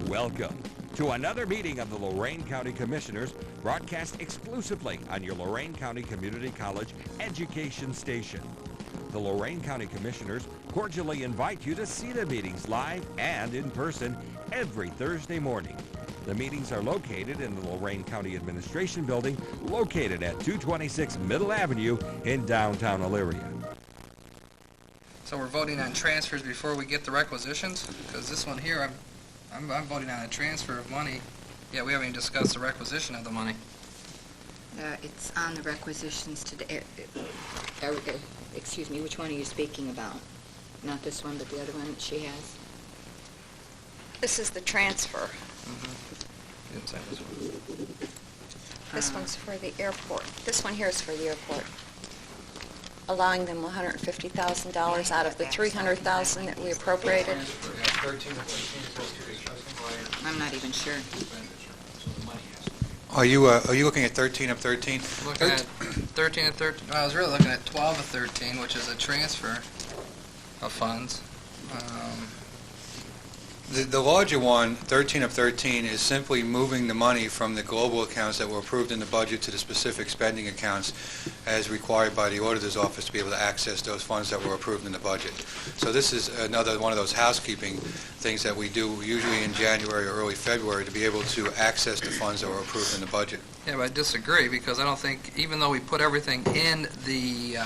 Welcome to another meeting of the Lorain County Commissioners, broadcast exclusively on your Lorain County Community College education station. The Lorain County Commissioners cordially invite you to see the meetings live and in person every Thursday morning. The meetings are located in the Lorain County Administration Building, located at 226 Middle Avenue in downtown Elyria. So we're voting on transfers before we get the requisitions? Because this one here, I'm voting on a transfer of money. Yeah, we haven't even discussed the requisition of the money. It's on the requisitions today. Excuse me, which one are you speaking about? Not this one, but the other one that she has? This is the transfer. Mm-hmm. You didn't say this one. This one's for the airport. This one here is for the airport. Allowing them $150,000 out of the $300,000 that we appropriated. I'm not even sure. Are you looking at 13 of 13? Looking at 13 of 13. Well, I was really looking at 12 of 13, which is a transfer of funds. The larger one, 13 of 13, is simply moving the money from the global accounts that were approved in the budget to the specific spending accounts as required by the auditor's office to be able to access those funds that were approved in the budget. So this is another one of those housekeeping things that we do usually in January or early February to be able to access the funds that were approved in the budget. Yeah, but I disagree, because I don't think, even though we put everything in the,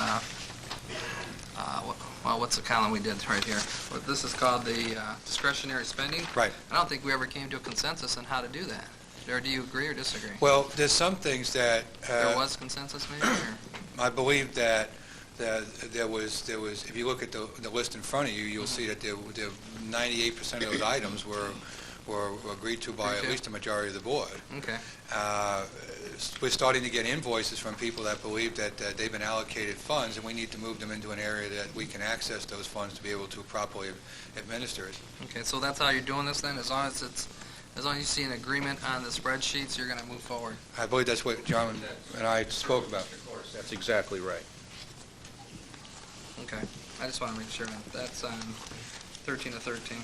well, what's the column we did right here? What this is called the discretionary spending. Right. I don't think we ever came to a consensus on how to do that. Or do you agree or disagree? Well, there's some things that... there was consensus maybe? Or? I believe that there was, if you look at the list in front of you, you'll see that 98% of those items were agreed to by at least a majority of the board. Okay. We're starting to get invoices from people that believe that they've been allocated funds, and we need to move them into an area that we can access those funds to be able to properly administer it. Okay, so that's how you're doing this then? As long as you see an agreement on the spreadsheets, you're going to move forward? I believe that's what John and I spoke about. That's exactly right. Okay. I just want to make sure that's on 13 of 13,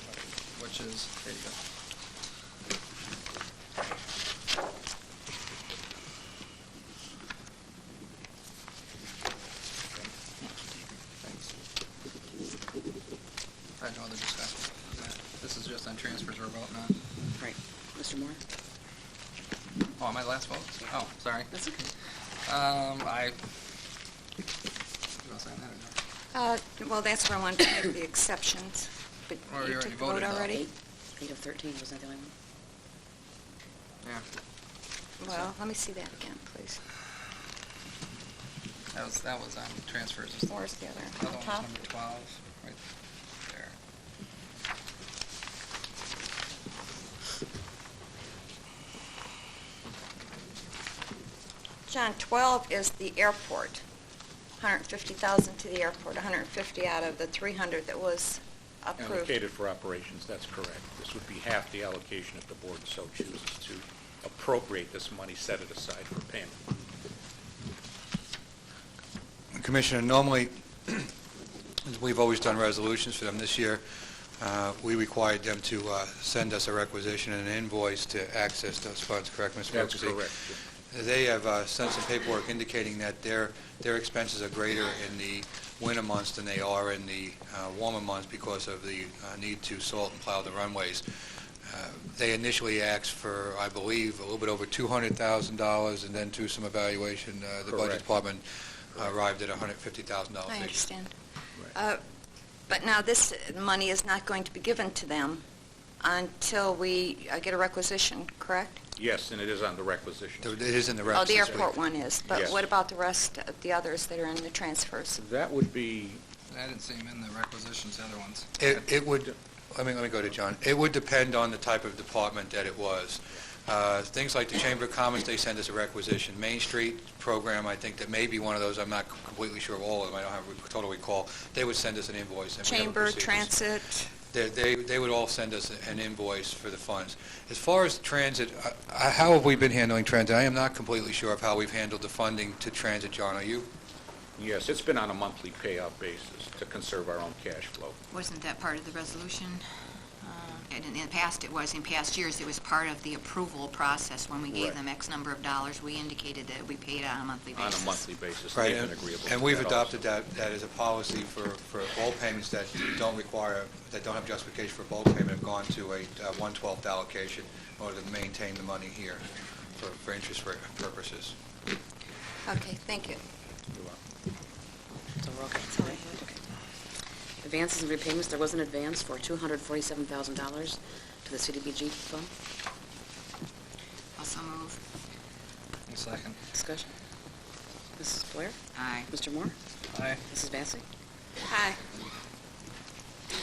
which is, there you go. I had no other discussion. This is just on transfers we're voting on. Right. Mr. Moore? Oh, am I the last vote? Oh, sorry. That's okay. You want to sign that or no? Well, that's where I wanted to make the exceptions. But Or you you already took the vote voted, though. already? 8 of 13, was that the only one? Yeah. Well, let me see that again, please. That was on transfers. Where's the other? Other On one's top? number 12, right there. John, 12 is the airport. 150,000 to the airport, 150 out of the 300 that was approved. Allocated for operations, that's correct. This would be half the allocation if the board so chooses to appropriate this money, set it aside for payment. Commissioner, normally, we've always done resolutions for them. This year, we required them to send us a requisition and an invoice to access those funds, correct, Mr. That's Ferguson? correct. They have sent some paperwork indicating that their expenses are greater in the winter months than they are in the warmer months because of the need to salt and plow the runways. They initially asked for, I believe, a little bit over $200,000, and then through some evaluation, the budget Correct. department arrived at a $150,000 I figure. understand. Right. But now this money is not going to be given to them until we get a requisition, correct? Yes, and it is on the requisition. It is in the Oh, the reps. airport one is. But Yes. what about the rest of the others that are in the transfers? That would be, I didn't see them in the requisitions, the other ones. It would, let me go to John. It would depend on the type of department that it was. Things like the Chamber of Commerce, they send us a requisition. Main Street program, I think that may be one of those. I'm not completely sure of all of them. I don't have a total recall. They would send us an invoice. And we have a Chamber, procedure. transit, They would all send us an invoice for the funds. As far as transit, how have we been handling transit? I am not completely sure of how we've handled the funding to transit, John. Are you? yes, it's been on a monthly payout basis to conserve our own cash flow. Wasn't that part of the resolution? And in the past, in past years, it was part of the approval process. When we gave Right. them X number of dollars, we indicated that we paid on a monthly On basis. a monthly basis. Right, They've been agreeable to and we've that adopted also. that as a policy for all payments that don't have justification for bulk payment have gone to a 1/12th allocation in order to maintain the money here for interest rate purposes. Okay, thank you. You're welcome. So we're okay. That's all I had. Okay. Advances and repayments, there was an advance for $247,000 to the CDBG fund. Also move. Second. Discussion. Mrs. Blair? Aye. Mr. Moore? Aye. Mrs. Vacy? Hi.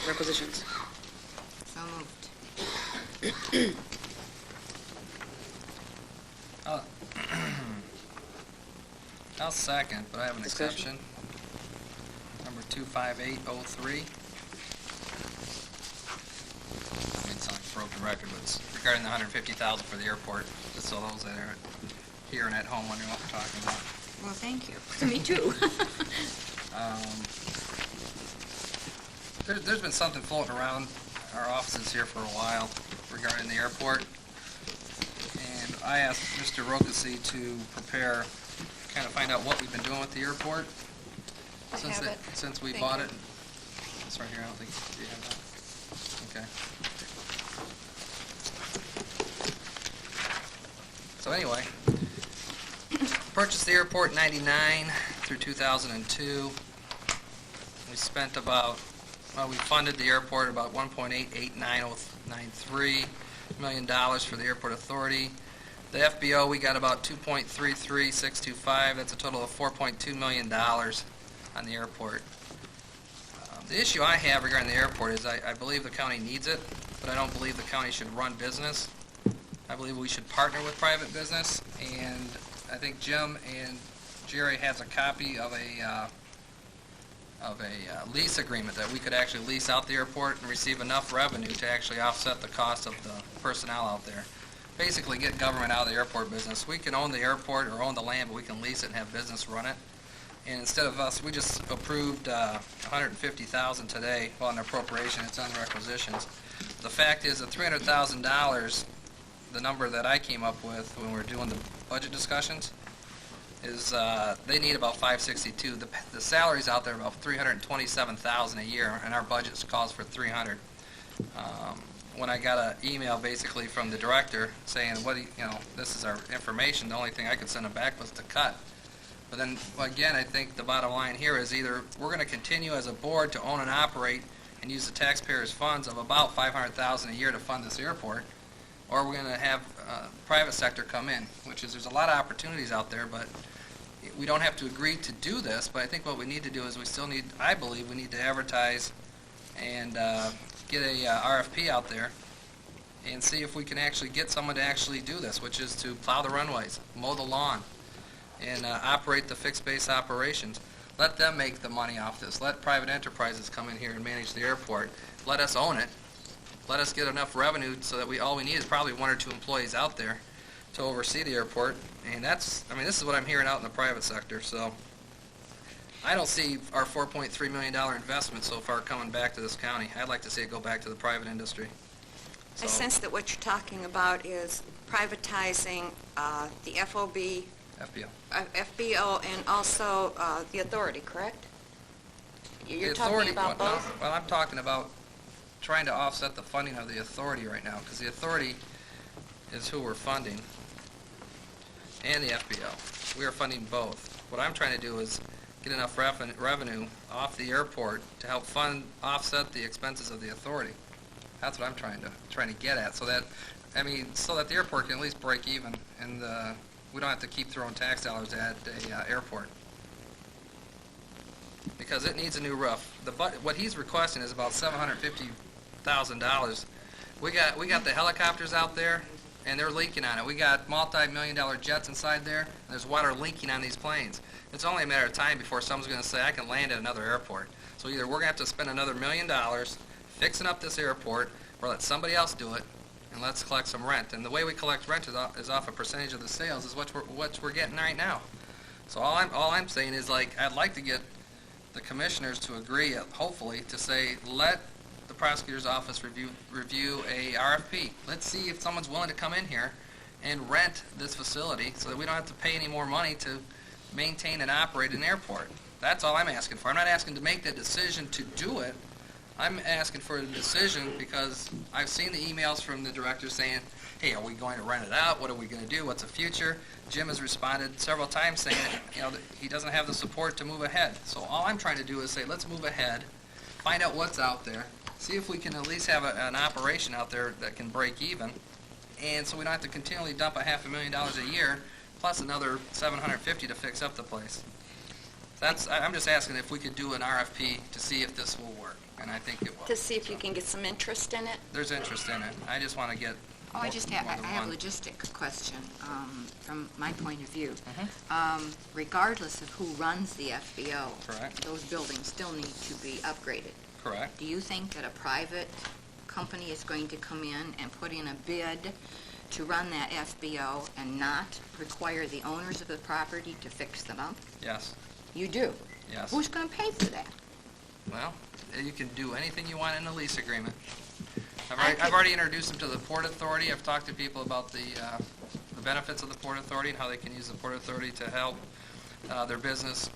Requisitions. So moved. I'll second, but I have an Discussion. exception. Number 25803. I mean, it's not a broken record, but it's regarding the $150,000 for the airport, just so those that are here and at home wondering what we're talking about. Well, thank you. Me too. There's been something floating around our offices here for a while regarding the airport. And I asked Mr. Rokasi to prepare, kind of find out what we've been doing with the airport. I have it. Since we Thank bought you. it. It's right here, I don't think, do you have that? Okay. So anyway, purchased the airport in '99 through 2002. We spent about, we funded the airport about $1.889093 million for the airport authority. The FBO, we got about $2.33625. That's a total of $4.2 million on the airport. The issue I have regarding the airport is I believe the county needs it, but I don't believe the county should run business. I believe we should partner with private business, and I think Jim and Jerry has a copy of a lease agreement that we could actually lease out the airport and receive enough revenue to actually offset the cost of the personnel out there. Basically get government out of the airport business. We can own the airport or own the land, but we can lease it and have business run it. And instead of us, we just approved $150,000 today, well, an appropriation, it's on requisitions. The fact is that $300,000, the number that I came up with when we were doing the budget discussions, is they need about $562. The salaries out there are about $327,000 a year, and our budget calls for $300. When I got an email basically from the director saying, this is our information, the only thing I could send them back was to cut. But then, again, I think the bottom line here is either we're going to continue as a board to own and operate and use the taxpayers' funds of about $500,000 a year to fund this airport, or we're going to have private sector come in, which is there's a lot of opportunities out there, but we don't have to agree to do this. But I think what we need to do is I believe we need to advertise and get a RFP out there and see if we can actually get someone to actually do this, which is to plow the runways, mow the lawn, and operate the fixed base operations. Let them make the money off this. Let private enterprises come in here and manage the airport. Let us own it. Let us get enough revenue so that all we need is probably 1 or 2 employees out there to oversee the airport. And this is what I'm hearing out in the private sector. So I don't see our $4.3 million investment so far coming back to this county. I'd like to see it go back to the private industry. I sense that what you're talking about is privatizing the FOB, FBO. FBO, and also the authority, correct? You're The talking authority- about well, both? Well, I'm talking about trying to offset the funding of the authority right now, because the authority is who we're funding, and the FBO. We are funding both. What I'm trying to do is get enough revenue off the airport to help offset the expenses of the authority. That's what I'm trying to get at, so that the airport can at least break even, and we don't have to keep throwing tax dollars at the airport. Because it needs a new roof. What he's requesting is about $750,000. We got the helicopters out there, and they're leaking on it. We got multi-million-dollar jets inside there, and there's water leaking on these planes. It's only a matter of time before someone's going to say, I can land at another airport. So either we're going to have to spend another $1 million fixing up this airport, or let somebody else do it, and let's collect some rent. And the way we collect rent is off a percentage of the sales, is what we're getting right now. So all I'm saying is, I'd like to get the commissioners to agree, hopefully, to say, let the prosecutor's office review a RFP. Let's see if someone's willing to come in here and rent this facility so that we don't have to pay any more money to maintain and operate an airport. That's all I'm asking for. I'm not asking to make the decision to do it. I'm asking for a decision because I've seen the emails from the director saying, hey, are we going to rent it out? What are we going to do? What's the future? Jim has responded several times saying that he doesn't have the support to move ahead. So all I'm trying to do is say, let's move ahead, find out what's out there, see if we can at least have an operation out there that can break even, and so we don't have to continually dump $500,000 a year plus another $750 to fix up the place. I'm just asking if we could do an RFP to see if this will work, and I think it will. To see if you can get some interest in it? There's interest in it. I just want to get Oh, I just have, more I than have a one. logistic question from my point of view. Mhm. Regardless of who runs the FBO, Correct. those buildings still need to be upgraded. Correct. Do you think that a private company is going to come in and put in a bid to run that FBO and not require the owners of the property to fix them up? Yes. You do? Yes. Who's going to pay for that? Well, you can do anything you want in the lease agreement. I I've already introduced them to the Port Authority. I've talked to people about the benefits of the Port Authority and how they can use the Port Authority to help their business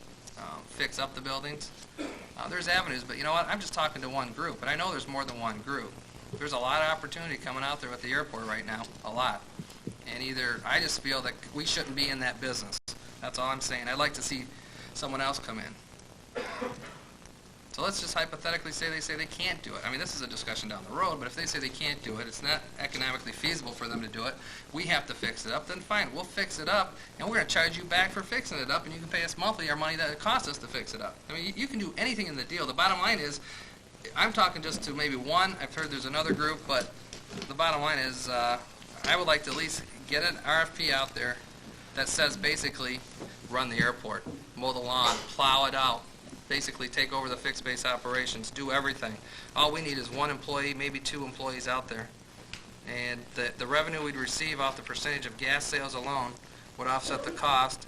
fix up the buildings. There's avenues, but you know what? I'm just talking to one group, and I know there's more than one group. There's a lot of opportunity coming out there with the airport right now, a lot. And I just feel that we shouldn't be in that business. That's all I'm saying. I'd like to see someone else come in. So let's just hypothetically say they can't do it. I mean, this is a discussion down the road, but if they say they can't do it, it's not economically feasible for them to do it, we have to fix it up, then fine, we'll fix it up, and we're going to charge you back for fixing it up, and you can pay us monthly our money that it costs us to fix it up. I mean, you can do anything in the deal. The bottom line is, I'm talking just to maybe one. I've heard there's another group, but the bottom line is I would like to at least get an RFP out there that says basically run the airport, mow the lawn, plow it out, basically take over the fixed base operations, do everything. All we need is one employee, maybe two employees out there. And the revenue we'd receive off the percentage of gas sales alone would offset the cost.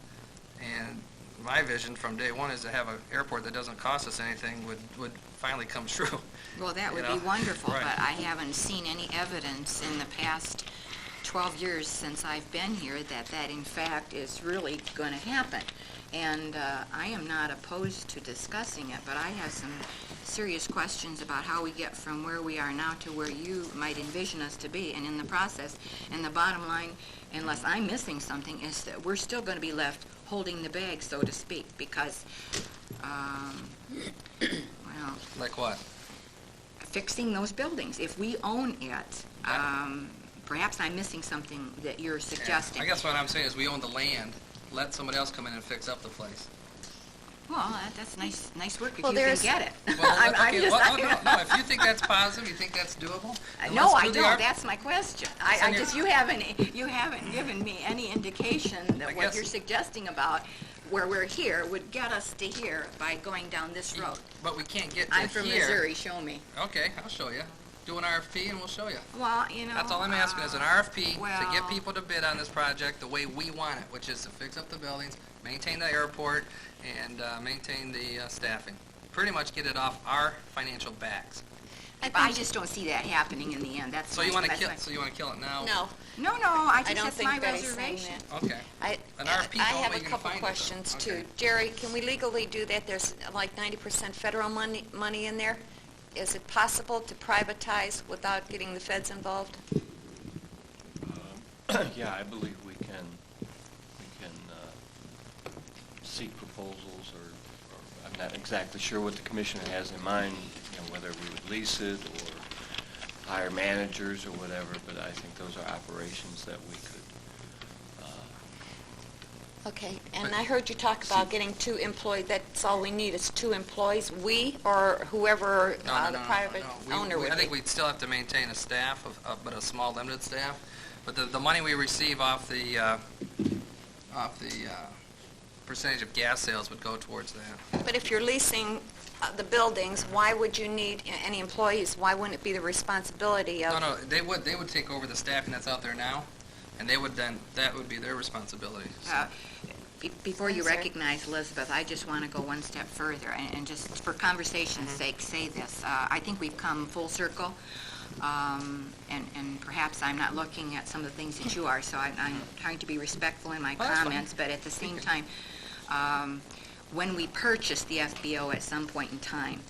And my vision from day one is to have an airport that doesn't cost us anything would finally come true. Well, that would You be know? wonderful, Right. but I haven't seen any evidence in the past 12 years since I've been here that in fact is really going to happen. And I am not opposed to discussing it, but I have some serious questions about how we get from where we are now to where you might envision us to be, and in the process. And the bottom line, unless I'm missing something, is that we're still going to be left holding the bag, so to speak, because, well, Like what? fixing those buildings. If we own it, perhaps I'm missing something that you're suggesting. I guess what I'm saying is we own the land. Let somebody else come in and fix up the place. Well, that's nice work if Well, you can there's- get it. Well, I'm okay, just- well, no, if you think that's positive, you think that's doable, then No, let's I do the don't. art- That's my question. Send You haven't given me any indication that I what guess- you're suggesting about where we're here would get us to here by going down this road. But we can't get to I'm from here. Missouri, show me. Okay, I'll show you. Do an RFP and we'll show you. Well, you know. That's all I'm asking is an RFP to well- get people to bid on this project the way we want it, which is to fix up the buildings, maintain the airport, and maintain the staffing. Pretty much get it off our financial backs. I just don't see that happening in the end. That's So you want to that's kill? my- So you want to kill it now? No, No, I just don't that's think my Betty's saying reservation. that. Okay. An RFP, I the only have way a you can couple find it, questions though. too. Okay. Jerry, can we legally do that? There's like 90% federal money in there. Is it possible to privatize without getting the feds involved? Yeah, I believe we can seek proposals, or I'm not exactly sure what the commissioner has in mind, whether we would lease it or hire managers or whatever, but I think those are operations that we could, Okay, and I heard you talk about getting 2 employees. That's all we need is 2 employees, we or whoever the private owner would I think be. we'd still have to maintain a staff, but a small, limited staff. But the money we receive off the percentage of gas sales would go towards that. But if you're leasing the buildings, why would you need any employees? Why wouldn't it be the responsibility of? No, they would take over the staffing that's out there now, and that would be their responsibility. So, Before you Yes, sir. recognize Elizabeth, I just want to go one step further and just for conversation's sake say this. I think we've come full circle, and perhaps I'm not looking at some of the things that you are, so I'm trying to be respectful in my Oh, that's fine. comments, but at the same time, when we purchased the FBO at some point in time,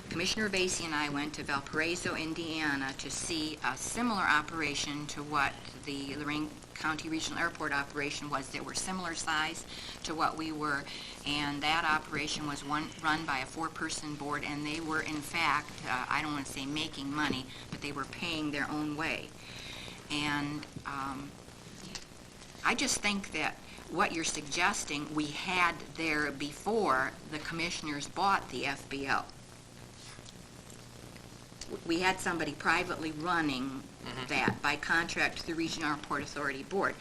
Commissioner Basie and I went to Valparaiso, Indiana to see a similar operation to what the Lorain County Regional Airport operation was. They were similar size to what we were, and that operation was run by a 4-person board, and they were, in fact, I don't want to say making money, but they were paying their own way. And I just think that what you're suggesting we had there before the commissioners bought the FBO. We had somebody privately running that by contract to the Regional Airport Authority Board.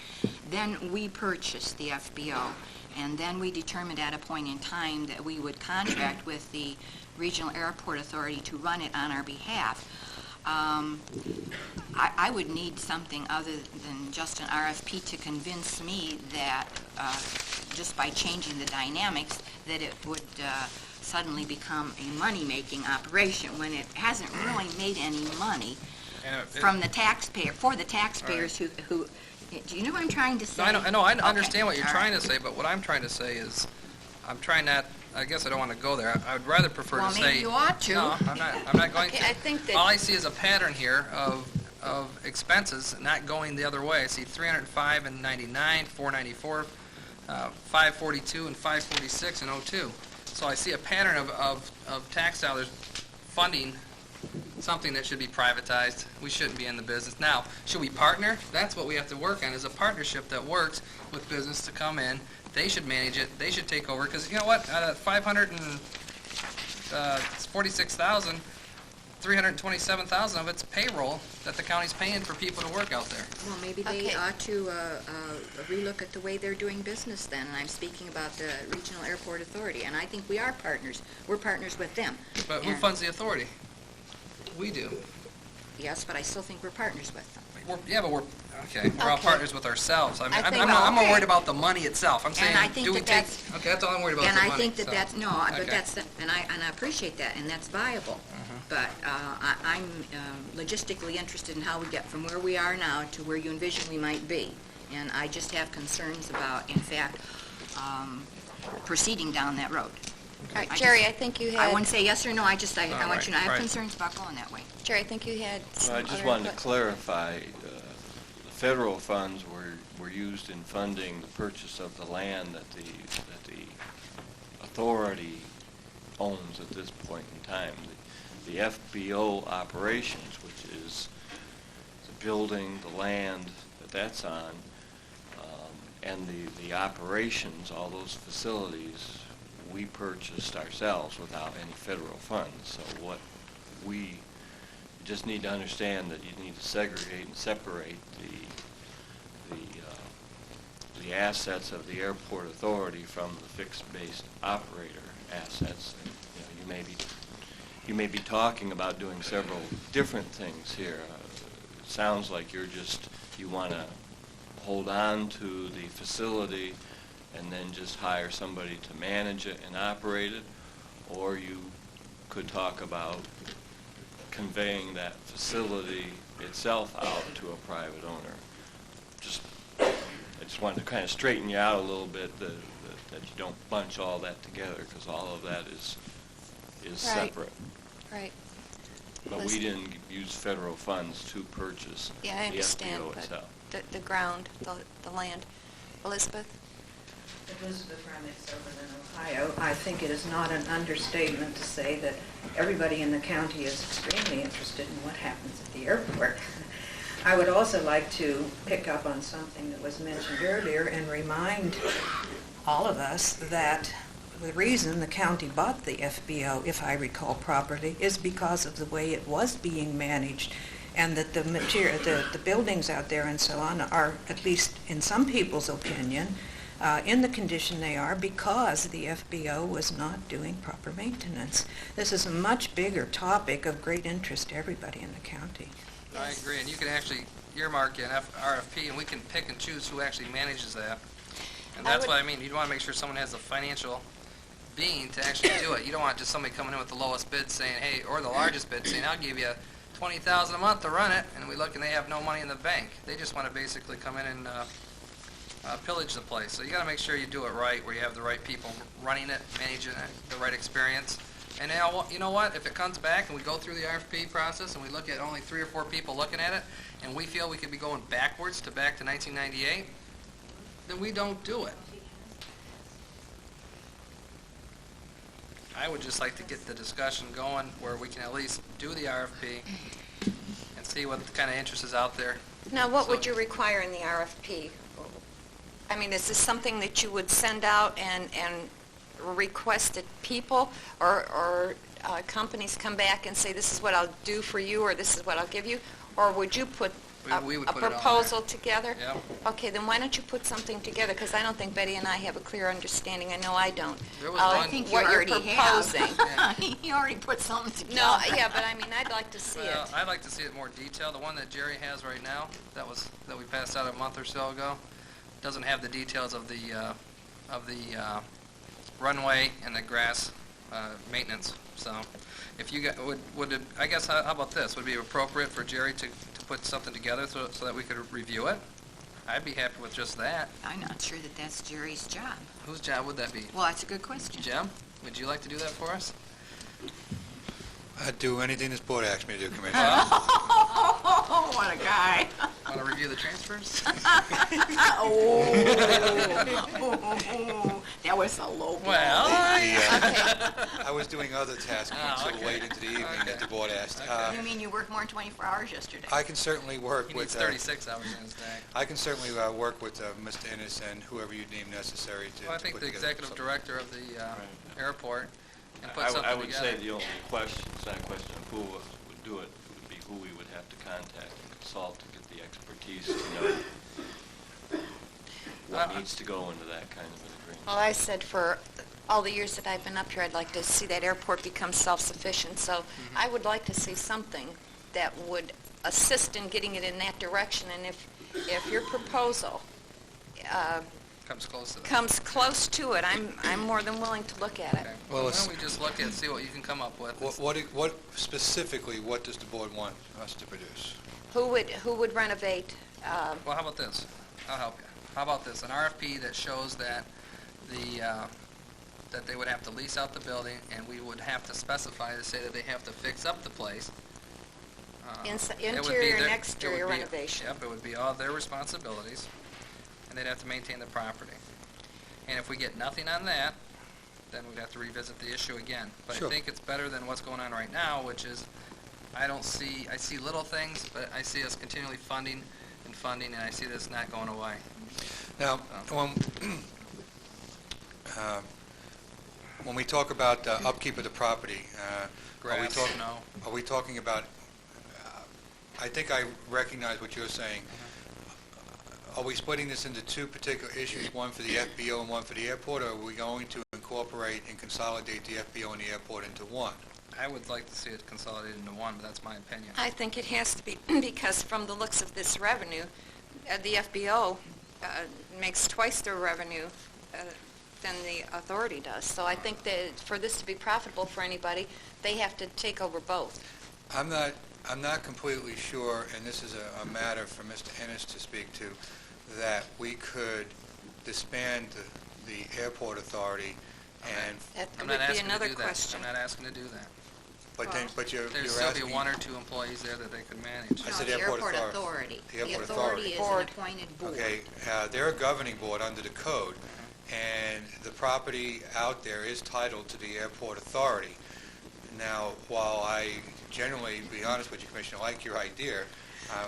Then we purchased the FBO, and then we determined at a point in time that we would contract with the Regional Airport Authority to run it on our behalf. I would need something other than just an RFP to convince me that just by changing the dynamics that it would suddenly become a money-making operation when it hasn't really made any money from the taxpayer, for the taxpayers who, do you know what I'm trying to say? I know, I understand what you're all trying right. to say, but what I'm trying to say is, I'm trying not, I guess I don't want to go there. I would rather prefer to Well, say... maybe you ought to. No, I'm not going Okay, to. I think that- All I see is a pattern here of expenses not going the other way. I see 305 and 99, 494, 542 and 546 and 02. So I see a pattern of tax dollars funding something that should be privatized. We shouldn't be in the business. Now, should we partner? That's what we have to work on, is a partnership that works with business to come in. They should manage it. They should take over. Because you know what? Out of 546,000, 327,000 of it's payroll that the county's paying for people to work out there. Well, maybe they Okay. ought to relook at the way they're doing business then, and I'm speaking about the Regional Airport Authority, and I think we are partners. We're partners with them. But who And- funds the authority? We do. Yes, but I still think we're partners with them. But we're, okay, we're all Okay. partners with ourselves. I'm I think- I'm more okay. worried about the money itself. I'm saying, I think do we that take... that's- Okay, that's all I'm worried about, is And the I money. think that So, that's, no, but okay. that's, and I appreciate that, and that's viable. But I'm logistically interested in how we get from where we are now to where you envision we might be. And I just have concerns about, in fact, proceeding down that road. All right, I Jerry, just- I think you I had, wouldn't say yes or no, I want right, you to, I have right. concerns about going that way. Jerry, I think you had some Well, I just other wanted to input. clarify, the federal funds were used in funding the purchase of the land that the authority owns at this point in time. The FBO operations, which is the building, the land that that's on, and the operations, all those facilities, we purchased ourselves without any federal funds. So what we just need to understand that you need to segregate and separate the assets of the airport authority from the fixed-based operator assets. You may be talking about doing several different things here. It sounds like you want to hold on to the facility and then just hire somebody to manage it and operate it, or you could talk about conveying that facility itself out to a private owner. I just wanted to kind of straighten you out a little bit, that you don't bunch all that together, because all of that is Right. separate. Right. But we didn't use federal funds to purchase the Yeah, I understand, FBO but itself. the ground, the land. Elizabeth? Elizabeth Remick, Sutherland, Ohio. I think it is not an understatement to say that everybody in the county is extremely interested in what happens at the airport. I would also like to pick up on something that was mentioned earlier and remind all of us that the reason the county bought the FBO, if I recall properly, is because of the way it was being managed, and that the material, the buildings out there and so on are, at least in some people's opinion, in the condition they are because the FBO was not doing proper maintenance. This is a much bigger topic of great interest to everybody in the county. I agree, and you can actually earmark an RFP, and we can pick and choose who actually manages that. And that's what I mean. You want to make sure someone has the financial being to actually do it. You don't want just somebody coming in with the lowest bid saying, hey, or the largest bid saying, I'll give you $20,000 a month to run it, and we look and they have no money in the bank. They just want to basically come in and pillage the place. So you got to make sure you do it right, where you have the right people running it, managing it, the right experience. And now, you know what? If it comes back and we go through the RFP process and we look at only 3 or 4 people looking at it, and we feel we could be going backwards to back to 1998, then we don't do it. I would just like to get the discussion going where we can at least do the RFP and see what kind of interest is out there. Now, what would you require in the RFP? I mean, is this something that you would send out and request that people or companies come back and say, this is what I'll do for you, or this is what I'll give you? Or would you put We would a put it on proposal together? Yep. Okay, then why don't you put something together? Because I don't think Betty and I have a clear understanding. I know I don't. There was of one- I think you what you're already proposing. have. You already put something together. No, yeah, but I mean, I'd like to see Well, it. I'd like to see it more detailed. The one that Jerry has right now, that we passed out a month or so ago, doesn't have the details of the runway and the grass maintenance. So, if you got, would it, I guess, how about this? Would it be appropriate for Jerry to put something together so that we could review it? I'd be happy with just that. I'm not sure that that's Jerry's job. Whose job would that be? Well, that's a good question. Jim, would you like to do that for us? I'd do anything this board asks me to do, Commissioner. Oh, what a guy. Want to review the transfers? Oh, that was a low blow. Well, I was doing other tasks Oh, until okay. late into the evening Okay. that the board asked. You mean you worked more than 24 hours yesterday? I can certainly work he with... needs 36 hours in his day. I can certainly work with Mr. Ennis and whoever you deem necessary to Well, I think put the together executive something. director of the airport and put I something would together. say the only question, it's not a question of who would do it, it would be who we would have to contact and consult to get the expertise to know what needs to go into that kind of an agreement. Well, I said for all the years that I've been up here, I'd like to see that airport become self-sufficient. So I would like to see something that would assist in getting it in that direction. And if your proposal Comes close to that. comes close to it, I'm more than willing to look at it. Okay. Well, Why it's- don't we just look and see what you can come up with? What specifically, what does the board want us to produce? Who would renovate? Well, how about this? I'll help you. How about this? An RFP that shows that that they would have to lease out the building, and we would have to specify to say that they have to fix up the place. It would be Interior and their- exterior it would be- renovation. Yep, it would be all their responsibilities, and they'd have to maintain the property. And if we get nothing on that, then we'd have to revisit the issue again. But Sure. I think it's better than what's going on right now, which is, I see little things, but I see us continually funding, and I see this not going away. Now, when we talk about upkeep of the property, Grass, no. are we talking about, I think I recognize what you're saying. Are we splitting this into two particular issues, one for the FBO and one for the airport, or are we going to incorporate and consolidate the FBO and the airport into one? I would like to see it consolidated into one, but that's my opinion. I think it has to be, because from the looks of this revenue, the FBO makes twice their revenue than the authority does. So I think that for this to be profitable for anybody, they have to take over both. I'm not completely sure, and this is a matter for Mr. Ennis to speak to, that we could disband the airport authority and, That I'm would not be asking to another do that. question. I'm not asking to do that. but you're There'd asking... still be 1 or 2 employees there that they could manage. I No, said the airport airport authority. authority. The airport The authority is an Board. appointed board. Okay, they're a governing board under the code, and the property out there is titled to the airport authority. Now, while I generally, to be honest with you, Commissioner, like your idea, I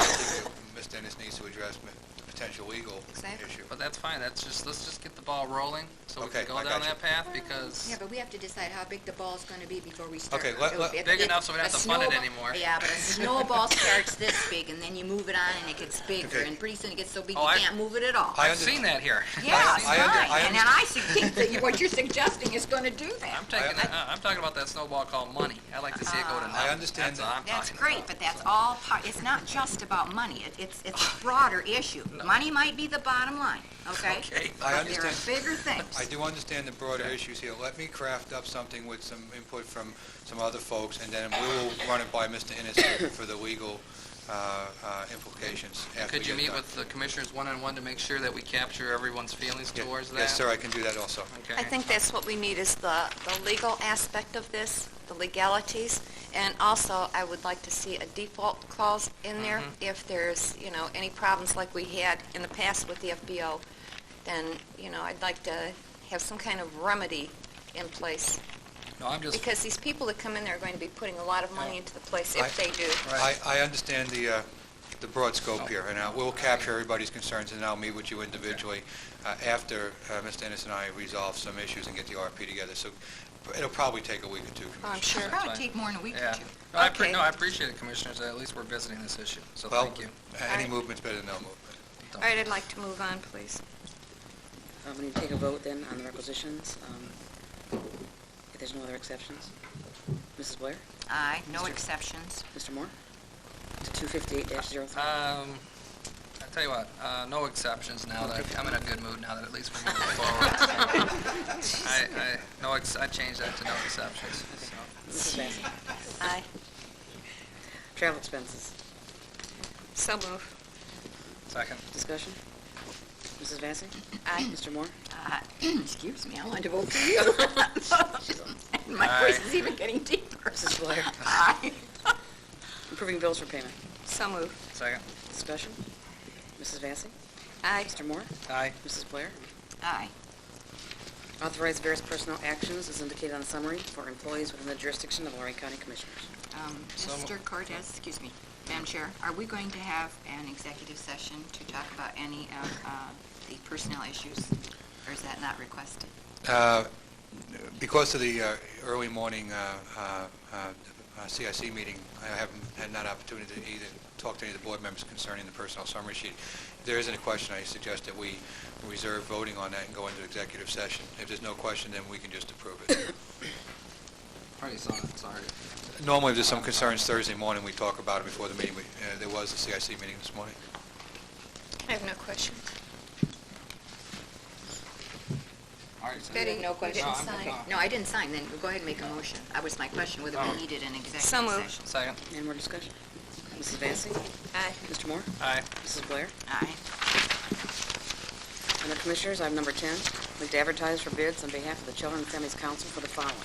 think that Mr. Ennis needs to address the potential legal Exactly. issue. But that's fine, let's just get the ball rolling, so we Okay, can go I down got you. that path, because Yeah, but we have to decide how big the ball's going to be before we start. Okay, big enough so we don't have to fund it anymore. Yeah, but a snowball starts this big, and then you move it on, and it gets bigger, Okay. and pretty soon it gets so big Oh, you I- can't move it at all. I I've seen that here. Yeah, I've it's seen that. fine, and then I think that what you're suggesting is going to do that. I'm talking about that snowball called money. I like to see it go to nothing. I understand That's all I'm That's talking great, about. but that's all part, it's not just about money. It's a broader issue. No, money might be the bottom line, okay? Okay. I But there are understand. bigger things. I do understand the broader issues here. Let me craft up something with some input from some other folks, and then we will run it by Mr. Innes for the legal implications after we Could you get meet done. with the commissioners one-on-one to make sure that we capture everyone's feelings Yeah. towards that? Yes, sir, I can do that also. Okay. I think that's what we need is the legal aspect of this, the legalities, and also I would like to see a default clause in there. If there's, any problems like we had in the past with the FBO, then, I'd like to have some kind of remedy in place. No, I'm just, Because these people that come in there are going to be putting a lot of money into the place if they do. right. I understand the broad scope here, and we'll capture everybody's concerns, and I'll meet with you individually after Mr. Innes and I resolve some issues and get the RP together. So it'll probably take a week or two, I'm Commissioner. sure. It'll probably take more than a week or Yeah. two. No, Okay. I appreciate it, commissioners. At least we're visiting this issue, so Well, thank you. any Aye. movement's better than no movement. All right, I'd like to move on, please. We need to take a vote then on the requisitions, if there's no other exceptions. Mrs. Blair? Aye, no Mr. exceptions. Mr. Moore? To 258-03. I tell you what, no exceptions now that I'm in a good mood now that at least we're moving forward. I changed that to no exceptions. So. Mrs. Vacy? Aye. Travel expenses. So move. Second. Discussion? Mrs. Vacy? Aye. Mr. Moore? Excuse me, I wanted to vote for you. And my Aye. voice is even getting deeper. Mrs. Blair? Aye. Approving bills for payment. So move. Second. Discussion? Mrs. Vacy? Aye. Mr. Moore? Aye. Mrs. Blair? Aye. Authorize various personnel actions as indicated on the summary for employees within the jurisdiction of Lorain County Commissioners. So Mr. Cortez, excuse me, Madam Chair, are we going to have an executive session to talk about any of the personnel issues, or is that not requested? Because of the early morning CIC meeting, I haven't had that opportunity to either talk to any of the board members concerning the personnel summary sheet. If there isn't a question, I suggest that we reserve voting on that and go into executive session. If there's no question, then we can just approve it. Already saw it, sorry. Normally, if there's some concerns Thursday morning, we talk about it before the meeting. There was a CIC meeting this morning. I have no question. Already said Betty, it. no question. No, You didn't I'm- sign. No, I didn't sign, then go ahead and make a motion. That was my question, whether we needed an executive So moved. session. Second. Any more discussion? Mrs. Vacy? Aye. Mr. Moore? Aye. Mrs. Blair? Aye. Under Commissioners, item number 10, I'd like to advertise for bids on behalf of the Children and Families Council for the following.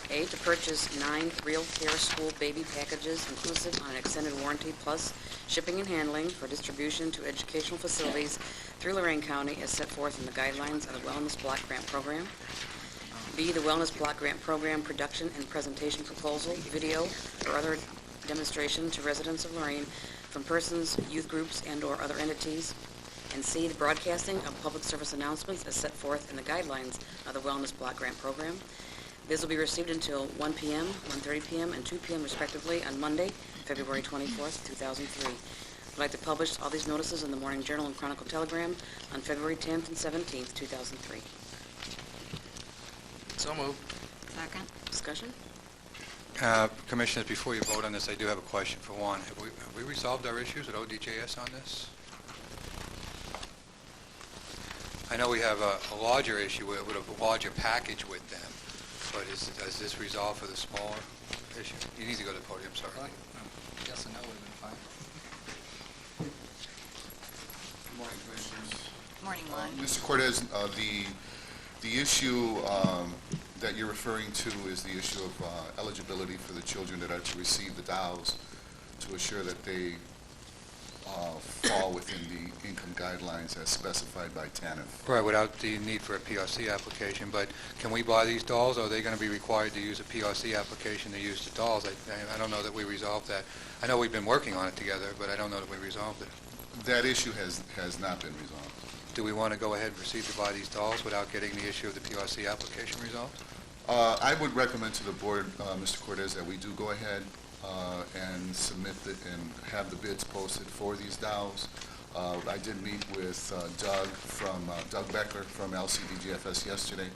A, to purchase 9 Real Care School baby packages inclusive on an extended warranty plus shipping and handling for distribution to educational facilities through Lorain County as set forth in the guidelines of the Wellness Block Grant Program. B, the Wellness Block Grant Program production and presentation proposal, video, or other demonstration to residents of Lorain from persons, youth groups, and/or other entities. And C, the broadcasting of public service announcements as set forth in the guidelines of the Wellness Block Grant Program. Bids will be received until 1 p.m., 1:30 p.m., and 2 p.m. respectively on Monday, February 24th, 2003. I'd like to publish all these notices in the Morning Journal and Chronicle Telegram on February 10th and 17th, 2003. So moved. Second? Discussion? Commissioners, before you vote on this, I do have a question for one. Have we resolved our issues with ODJS on this? I know we have a larger issue with a larger package with them, but is this resolved for the smaller issue? You need to go to the podium, sorry. Really? I guess a no would have been fine. Good morning, Commissioners. Morning, Lon. Mr. Cortez, the issue that you're referring to is the issue of eligibility for the children that are to receive the DAOs to assure that they fall within the income guidelines as specified by TANF. Right, without the need for a PRC application, but can we buy these dolls, or are they going to be required to use a PRC application to use the dolls? I don't know that we resolved that. I know we've been working on it together, but I don't know that we resolved it. That issue has not been resolved. Do we want to go ahead and proceed to buy these dolls without getting the issue of the PRC application resolved? I would recommend to the board, Mr. Cortez, that we do go ahead and submit and have the bids posted for these DAOs. I did meet with Doug Becker from LCDGFS yesterday,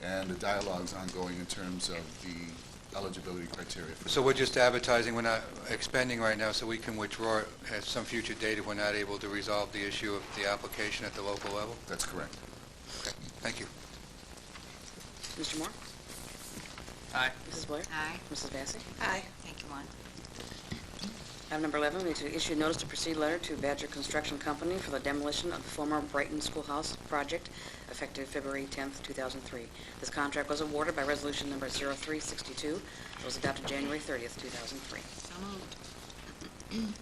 and the dialogue's ongoing in terms of the eligibility criteria. So we're just advertising, we're not expending right now, so we can withdraw it at some future date if we're not able to resolve the issue of the application at the local level? That's correct. Okay, thank you. Mr. Moore? Aye. Mrs. Blair? Aye. Mrs. Vacy? Aye. Thank you, Juan. Item number 11, we need to issue a notice to proceed letter to Badger Construction Company for the demolition of the former Brighton Schoolhouse project effective February 10th, 2003. This contract was awarded by resolution number 0362. It was adopted January 30th, 2003. So moved.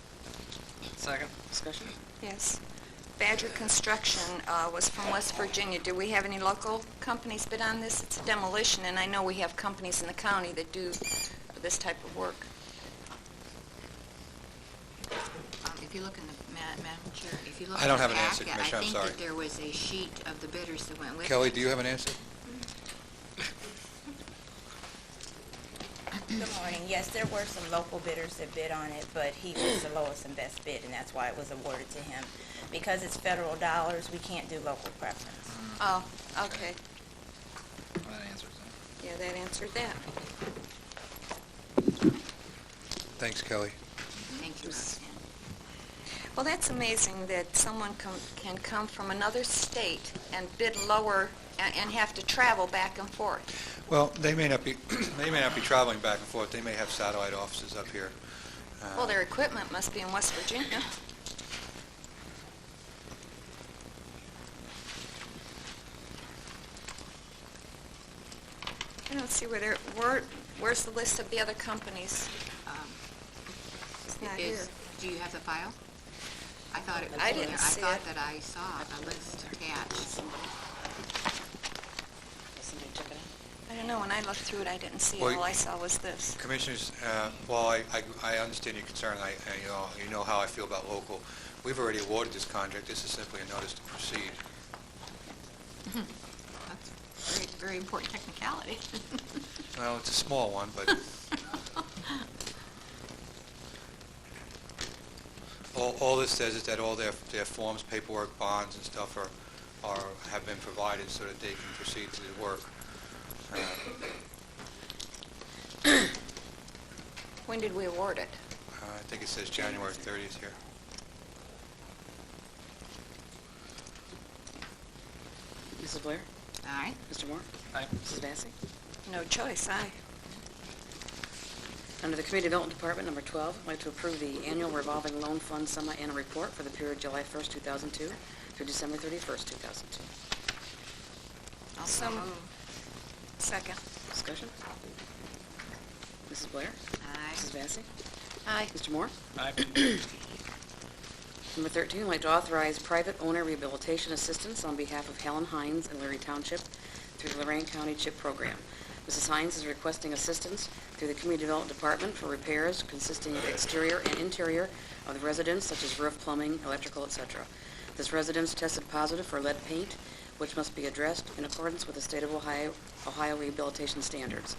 Second. Discussion? Yes. Badger Construction was from West Virginia. Do we have any local companies bid on this? It's a demolition, and I know we have companies in the county that do this type of work. If you look in the, Madam Chair, if you look I don't in have the an answer, packet, Commissioner, I'm I think sorry. that there was a sheet of the bidders that went with it. Kelly, do you have an answer? Good morning. Yes, there were some local bidders that bid on it, but he was the lowest and best bid, and that's why it was awarded to him. Because it's federal dollars, we can't do local preference. Oh, okay. That answers that. Yeah, that answered that. Thanks, Kelly. Thank you, Roxanne. Well, that's amazing that someone can come from another state and bid lower and have to travel back and forth. Well, they may not be traveling back and forth. They may have satellite offices up here. Well, their equipment must be in West Virginia. I don't see where's the list of the other companies? It's not here. Do you have the file? I thought it was I in there. didn't see I thought it. that I saw a list attached. Somebody check it out? I don't know, when I looked through it, I didn't see it. Well, All I saw was this. Commissioners, while I understand your concern, you know how I feel about local. We've already awarded this contract. This is simply a notice to proceed. That's very, very important technicality. Well, it's a small one, but all this says is that all their forms, paperwork, bonds, and stuff have been provided so that they can proceed to the work. When did we award it? I think it says January 30th here. Mrs. Blair? Aye. Mr. Moore? Aye. Mrs. Vacy? No choice, aye. Under the Community Development Department, number 12, I'd like to approve the annual revolving loan fund semi-annual report for the period July 1st, 2002 through December 31st, 2002. Also Some- moved. Second. Discussion? Mrs. Blair? Aye. Mrs. Vacy? Aye. Mr. Moore? Aye. Number 13, I'd like to authorize private owner rehabilitation assistance on behalf of Helen Hines in Leary Township through the Lorain County CHIP program. Mrs. Hines is requesting assistance through the Community Development Department for repairs consisting of exterior and interior of the residence, such as roof, plumbing, electrical, etc. This residence tested positive for lead paint, which must be addressed in accordance with the state of Ohio rehabilitation standards.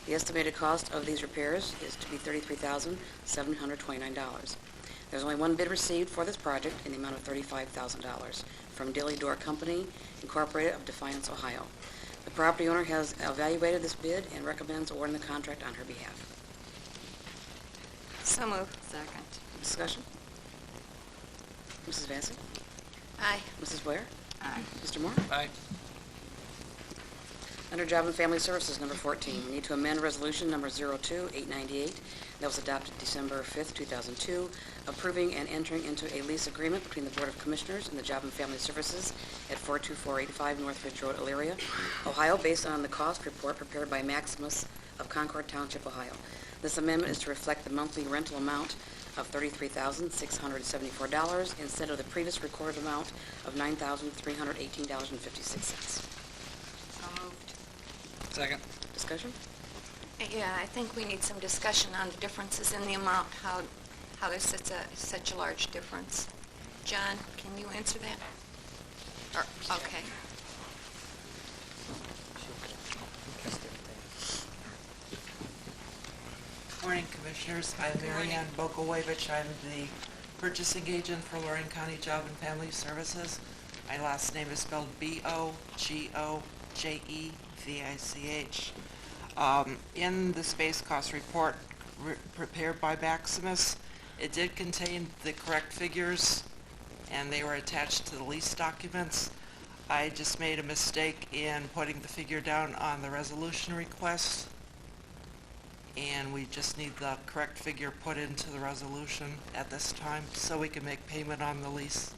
The estimated cost of these repairs is to be $33,729. There's only one bid received for this project in the amount of $35,000 from Dilly Door Company, Incorporated of Defiance, Ohio. The property owner has evaluated this bid and recommends awarding the contract on her behalf. So moved. Second. Discussion? Mrs. Vacy? Aye. Mrs. Blair? Aye. Mr. Moore? Aye. Under Job and Family Services, number 14, we need to amend Resolution number 02898 that was adopted December 5th, 2002, approving and entering into a lease agreement between the Board of Commissioners and the Job and Family Services at 42485 North Ridge Road, Elyria, Ohio, based on the cost report prepared by Maximus of Concord Township, Ohio. This amendment is to reflect the monthly rental amount of $33,674 instead of the previous recorded amount of $9,318.56. So moved. Second. Discussion? Yeah, I think we need some discussion on the differences in the amount, how there's such a large difference. John, can you answer that? Okay. Morning, Commissioners. I'm Good morning. Mary Ann Bokolewicz. I'm the purchasing agent for Lorain County Job and Family Services. My last name is spelled B-O-G-O-J-E-V-I-C-H. In the space cost report prepared by Maximus, it did contain the correct figures, and they were attached to the lease documents. I just made a mistake in putting the figure down on the resolution request, and we just need the correct figure put into the resolution at this time so we can make payment on the lease.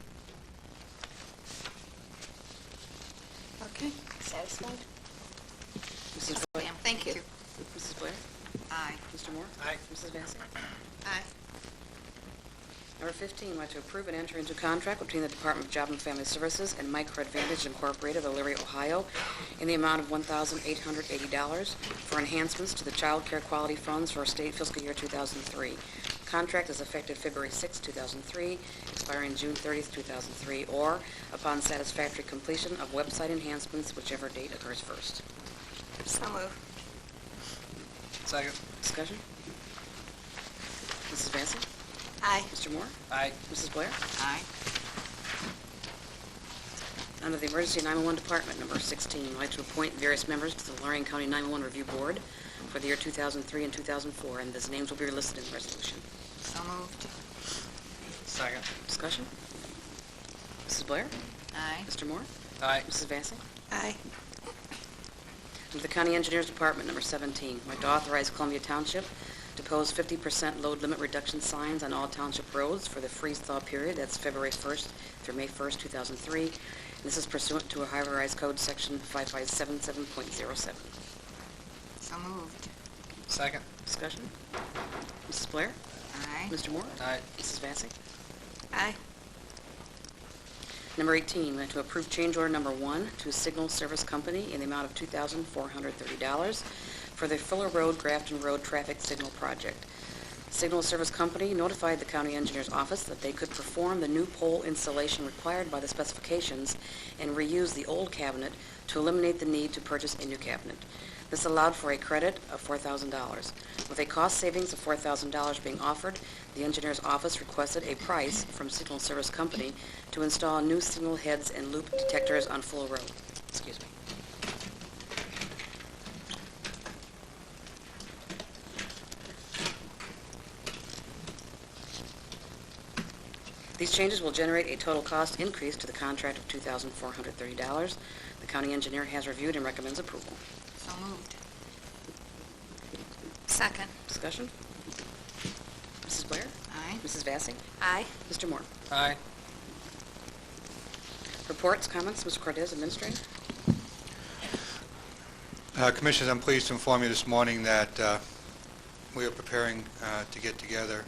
Okay, satisfied? Mrs. Boyd? Ma'am, thank you. Mrs. Blair? Aye. Mr. Moore? Aye. Mrs. Vacy? Aye. Number 15, I'd like to approve and enter into contract between the Department of Job and Family Services and Micro Advantage Incorporated of Elyria, Ohio, in the amount of $1,880 for enhancements to the child care quality funds for state fiscal year 2003. Contract is effective February 6, 2003, expiring June 30, 2003, or upon satisfactory completion of website enhancements, whichever date occurs first. So moved. Second. Discussion? Mrs. Vacy? Aye. Mr. Moore? Aye. Mrs. Blair? Aye. Under the Emergency 911 Department, number 16, I'd like to appoint various members to the Lorain County 911 Review Board for the year 2003 and 2004, and those names will be listed in the resolution. So moved. Second. Discussion? Mrs. Blair? Aye. Mr. Moore? Aye. Mrs. Vacy? Aye. Under the County Engineers Department, number 17, I'd like to authorize Columbia Township to pose 50% load limit reduction signs on all township roads for the freeze-thaw period. That's February 1st through May 1st, 2003. And this is pursuant to Ohio Revised Code Section 5577.07. So moved. Second. Discussion? Mrs. Blair? Aye. Mr. Moore? Aye. Mrs. Vacy? Aye. Number 18, I'd like to approve change order number 1 to Signal Service Company in the amount of $2,430 for the Fuller Road, Grafton Road Traffic Signal Project. Signal Service Company notified the County Engineer's Office that they could perform the new pole installation required by the specifications and reuse the old cabinet to eliminate the need to purchase a new cabinet. This allowed for a credit of $4,000. With a cost savings of $4,000 being offered, the Engineer's Office requested a price from Signal Service Company to install new signal heads and loop detectors on Fuller Road. Excuse me. These changes will generate a total cost increase to the contract of $2,430. The county engineer has reviewed and recommends approval. So moved. Second. Discussion? Mrs. Blair? Aye. Mrs. Vacy? Aye. Mr. Moore? Aye. Reports, comments, Mr. Cortez, Administrator? Commissioners, I'm pleased to inform you this morning that we are preparing to get together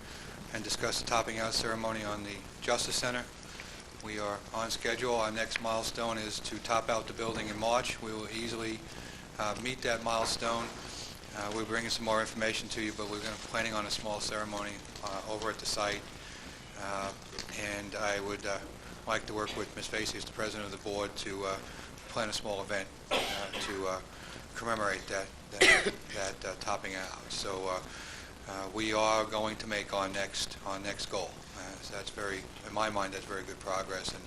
and discuss the topping out ceremony on the Justice Center. We are on schedule. Our next milestone is to top out the building in March. We will easily meet that milestone. We're bringing some more information to you, but we're planning on a small ceremony over at the site. And I would like to work with Ms. Vacy as the president of the board to plan a small event to commemorate that topping out. So we are going to make our next goal. So that's very, in my mind, that's very good progress, and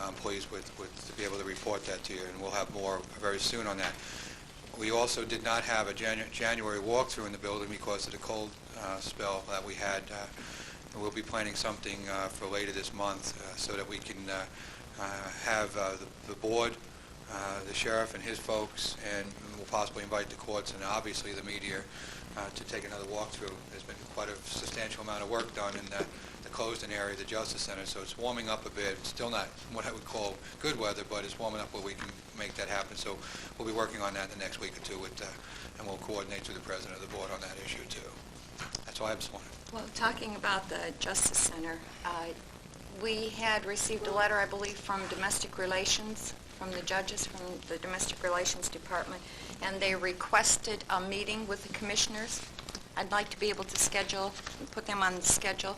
I'm pleased with to be able to report that to you, and we'll have more very soon on that. We also did not have a January walkthrough in the building because of the cold spell that we had. We'll be planning something for later this month so that we can have the board, the sheriff and his folks, and we'll possibly invite the courts and obviously the media to take another walkthrough. There's been quite a substantial amount of work done in the closed-in area of the Justice Center, so it's warming up a bit. It's still not what I would call good weather, but it's warming up where we can make that happen. So we'll be working on that in the next week or two, and we'll coordinate through the president of the board on that issue too. That's all I have this morning. Well, talking about the Justice Center, we had received a letter, I believe, from Domestic Relations, from the judges from the Domestic Relations Department, and they requested a meeting with the commissioners. I'd like to be able to schedule, put them on the schedule.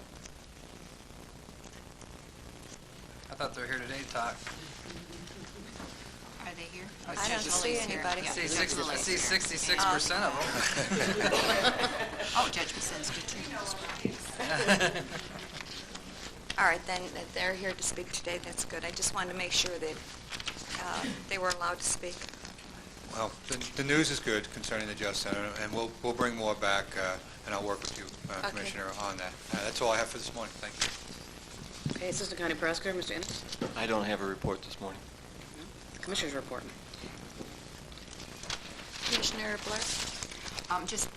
I thought they were here today to talk. Are they here? I don't see anybody. I see 66% of them. Oh, Judge Basinski, too. All right, then they're here to speak today. That's good. I just wanted to make sure that they were allowed to speak. Well, the news is good concerning the Just Center, and we'll bring more back, and I'll work with you, Commissioner, on that. That's all I have for this morning. Thank you. Okay, Assistant County Prosecutor, Mr. Ennis. I don't have a report this morning. Commissioner's report. Commissioner Blair?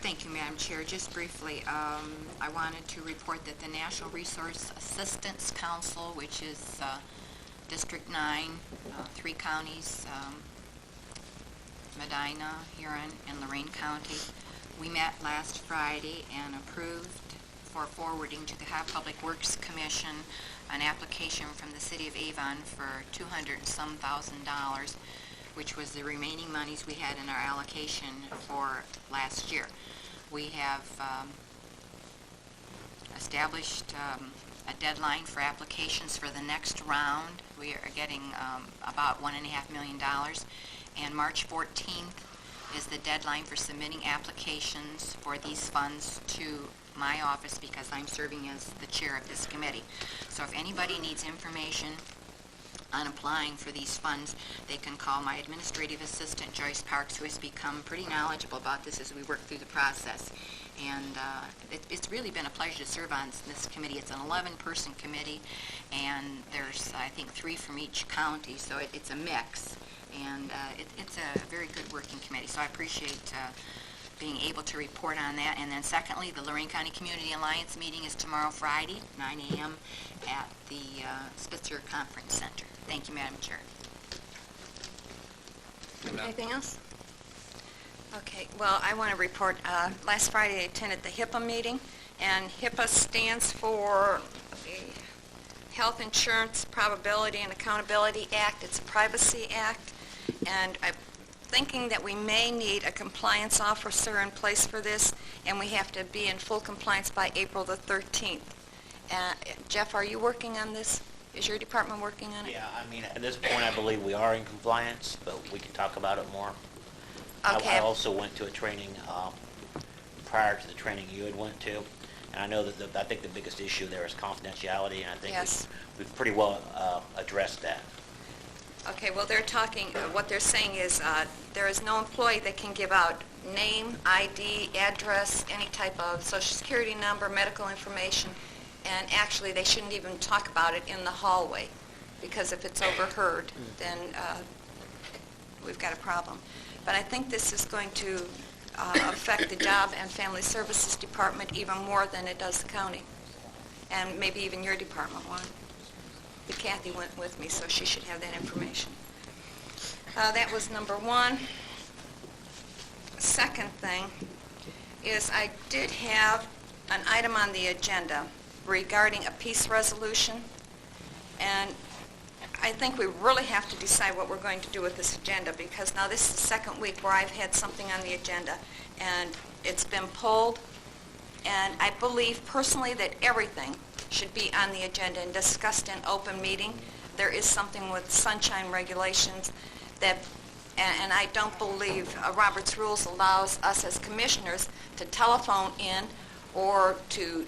Thank you, Madam Chair. Just briefly, I wanted to report that the National Resource Assistance Council, which is District 9, 3 counties, Medina, Huron, and Lorain County, we met last Friday and approved for forwarding to the Ohio Public Works Commission an application from the City of Avon for $200 and some thousand, which was the remaining monies we had in our allocation for last year. We have established a deadline for applications for the next round. We are getting about $1.5 million, and March 14th is the deadline for submitting applications for these funds to my office because I'm serving as the chair of this committee. So if anybody needs information on applying for these funds, they can call my administrative assistant, Joyce Parks, who has become pretty knowledgeable about this as we work through the process. And it's really been a pleasure to serve on this committee. It's an 11-person committee, and there's, I think, 3 from each county, so it's a mix. And it's a very good working committee, so I appreciate being able to report on that. And then secondly, the Lorain County Community Alliance meeting is tomorrow Friday, 9 a.m. at the Spitzer Conference Center. Thank you, Madam Chair. Anything else? Okay, well, I want to report, last Friday I attended the Hipaa meeting, and Hipaa stands for the Health Insurance Probability and Accountability Act. It's a privacy act, and I'm thinking that we may need a compliance officer in place for this, and we have to be in full compliance by April the 13th. Jeff, are you working on this? Is your department working on it? Yeah, I mean, at this point, I believe we are in compliance, but we can talk about it more. Okay. I also went to a training prior to the training you had went to, and I know that I think the biggest issue there is confidentiality, and I think Yes. we've pretty well addressed that. Okay, well, they're talking, what they're saying is there is no employee that can give out name, ID, address, any type of social security number, medical information, and actually they shouldn't even talk about it in the hallway, because if it's overheard, then we've got a problem. But I think this is going to affect the Job and Family Services Department even more than it does the county, and maybe even your department one. But Kathy went with me, so she should have that information. That was number one. Second thing is I did have an item on the agenda regarding a peace resolution, and I think we really have to decide what we're going to do with this agenda, because now this is the second week where I've had something on the agenda, and it's been pulled, and I believe personally that everything should be on the agenda and discussed in open meeting. There is something with sunshine regulations that, and I don't believe Robert's Rules allows us as commissioners to telephone in or to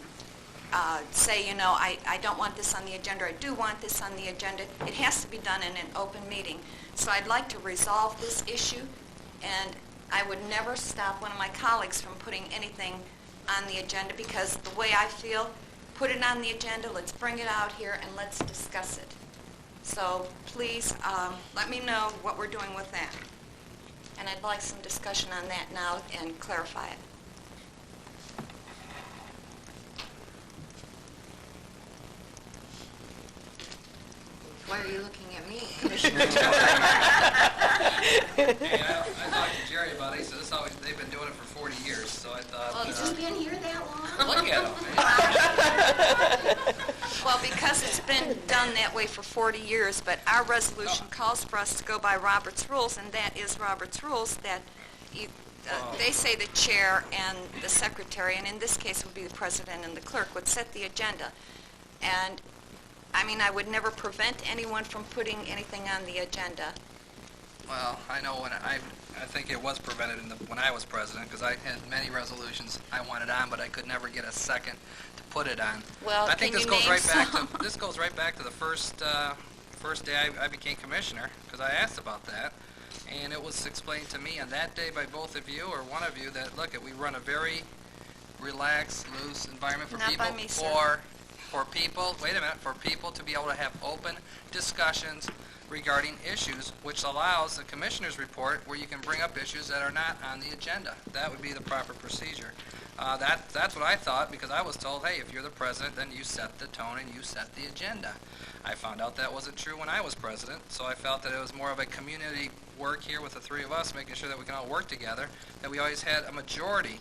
say, you know, I don't want this on the agenda, I do want this on the agenda. It has to be done in an open meeting. So I'd like to resolve this issue, and I would never stop one of my colleagues from putting anything on the agenda, because the way I feel, put it on the agenda, let's bring it out here, and let's discuss it. So please let me know what we're doing with that. And I'd like some discussion on that now and clarify it. Why are you looking at me, Commissioner? I talked to Jerry about it. He said they've been doing it for 40 years, so I thought... Well, has he been here that long? Look at him. Well, because it's been done that way for 40 years, but our resolution calls for us to go by Robert's Rules, and that is Robert's Rules that they say the chair and the secretary, and in this case it would be the president and the clerk, would set the agenda. And I mean, I would never prevent anyone from putting anything on the agenda. Well, I know when I think it was prevented when I was president, because I had many resolutions I wanted on, but I could never get a second to put it on. Well, I think can this you goes name right back some? to this goes right back to the first day I became commissioner, because I asked about that, And it was explained to me on that day by both of you, or one of you, that, look, we run a very relaxed, loose environment for Not people. by me, sir. For people, wait a minute, for people to be able to have open discussions regarding issues, which allows the commissioner's report where you can bring up issues that are not on the agenda. That would be the proper procedure. That's what I thought, because I was told, hey, if you're the president, then you set the tone and you set the agenda. I found out that wasn't true when I was president, so I felt that it was more of a community work here with the three of us, making sure that we can all work together, that we always had a majority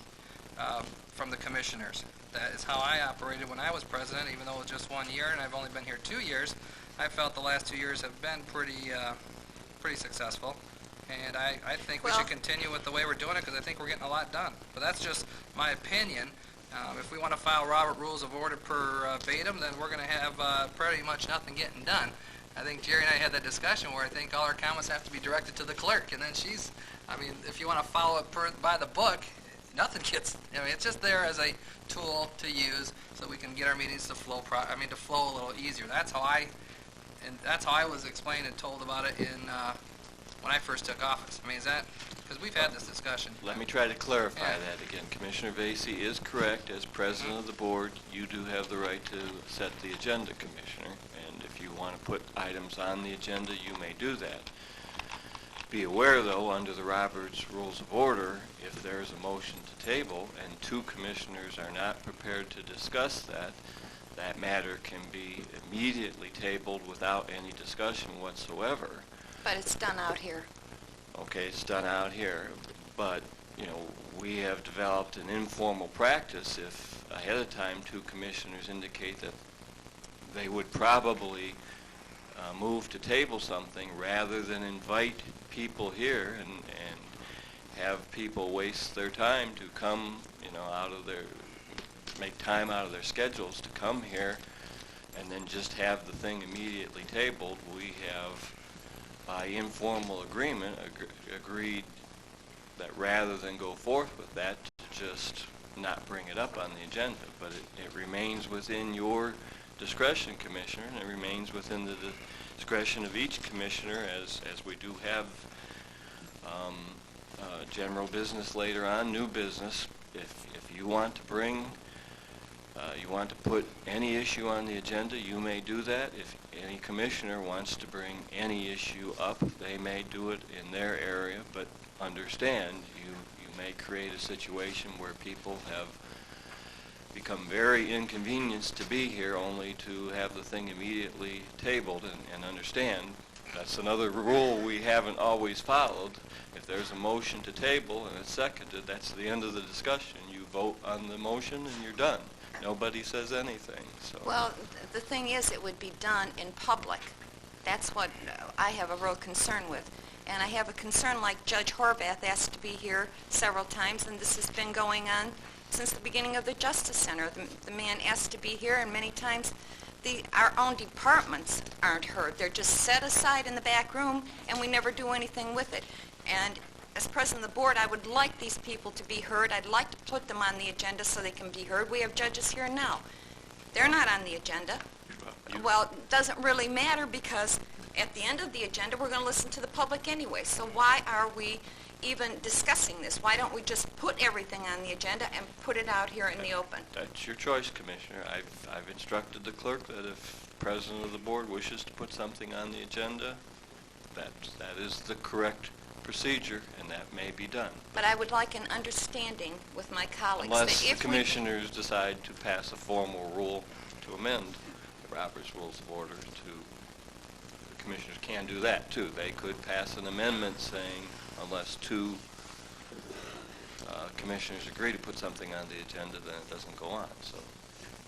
from the commissioners. That is how I operated when I was president, even though it was just 1 year, and I've only been here 2 years. I felt the last 2 years have been pretty successful, and I think we should continue with the way we're doing it, because I think we're getting a lot done. But that's just my opinion. If we want to file Robert Rules of Order verbatim, then we're going to have pretty much nothing getting done. I think Jerry and I had that discussion where I think all our comments have to be directed to the clerk, and then if you want to follow it by the book, nothing gets, it's just there as a tool to use so that we can get our meetings to flow to flow a little easier. That's how I was explained and told about it when I first took office. Is that, because we've had this discussion. Let me try to clarify that again. Commissioner Vacy is correct. As president of the board, you do have the right to set the agenda, Commissioner, and if you want to put items on the agenda, you may do that. Be aware, though, under the Roberts Rules of Order, if there is a motion to table and two commissioners are not prepared to discuss that, that matter can be immediately tabled without any discussion whatsoever. But it's done out here. Okay, it's done out here, but, we have developed an informal practice if ahead of time two commissioners indicate that they would probably move to table something rather than invite people here and have people waste their time to come, make time out of their schedules to come here and then just have the thing immediately tabled. We have, by informal agreement, agreed that rather than go forth with that, to just not bring it up on the agenda. But it remains within your discretion, Commissioner, and it remains within the discretion of each commissioner, as we do have general business later on, new business. If you want to you want to put any issue on the agenda, you may do that. If any commissioner wants to bring any issue up, they may do it in their area, but understand you may create a situation where people have become very inconvenienced to be here only to have the thing immediately tabled, and understand that's another rule we haven't always followed. If there's a motion to table and it's seconded, that's the end of the discussion. You vote on the motion and you're done. Nobody says anything. So. Well, the thing is, it would be done in public. That's what I have a real concern with. And I have a concern, like Judge Horvath asked to be here several times, and this has been going on since the beginning of the Justice Center. The man asked to be here, and many times our own departments aren't heard. They're just set aside in the back room, and we never do anything with it. And as president of the board, I would like these people to be heard. I'd like to put them on the agenda so they can be heard. We have judges here now. They're not on the agenda. Well, it doesn't really matter, because at the end of the agenda, we're going to listen to the public anyway. So why are we even discussing this? Why don't we just put everything on the agenda and put it out here in the open? That's your choice, Commissioner. I've instructed the clerk that if the president of the board wishes to put something on the agenda, that is the correct procedure, and that may be done. But I would like an understanding with my colleagues. Unless that if the commissioners decide to pass a formal rule to amend the Roberts Rules of Order, the commissioners can do that too. They could pass an amendment saying unless two commissioners agree to put something on the agenda, then it doesn't go on. So.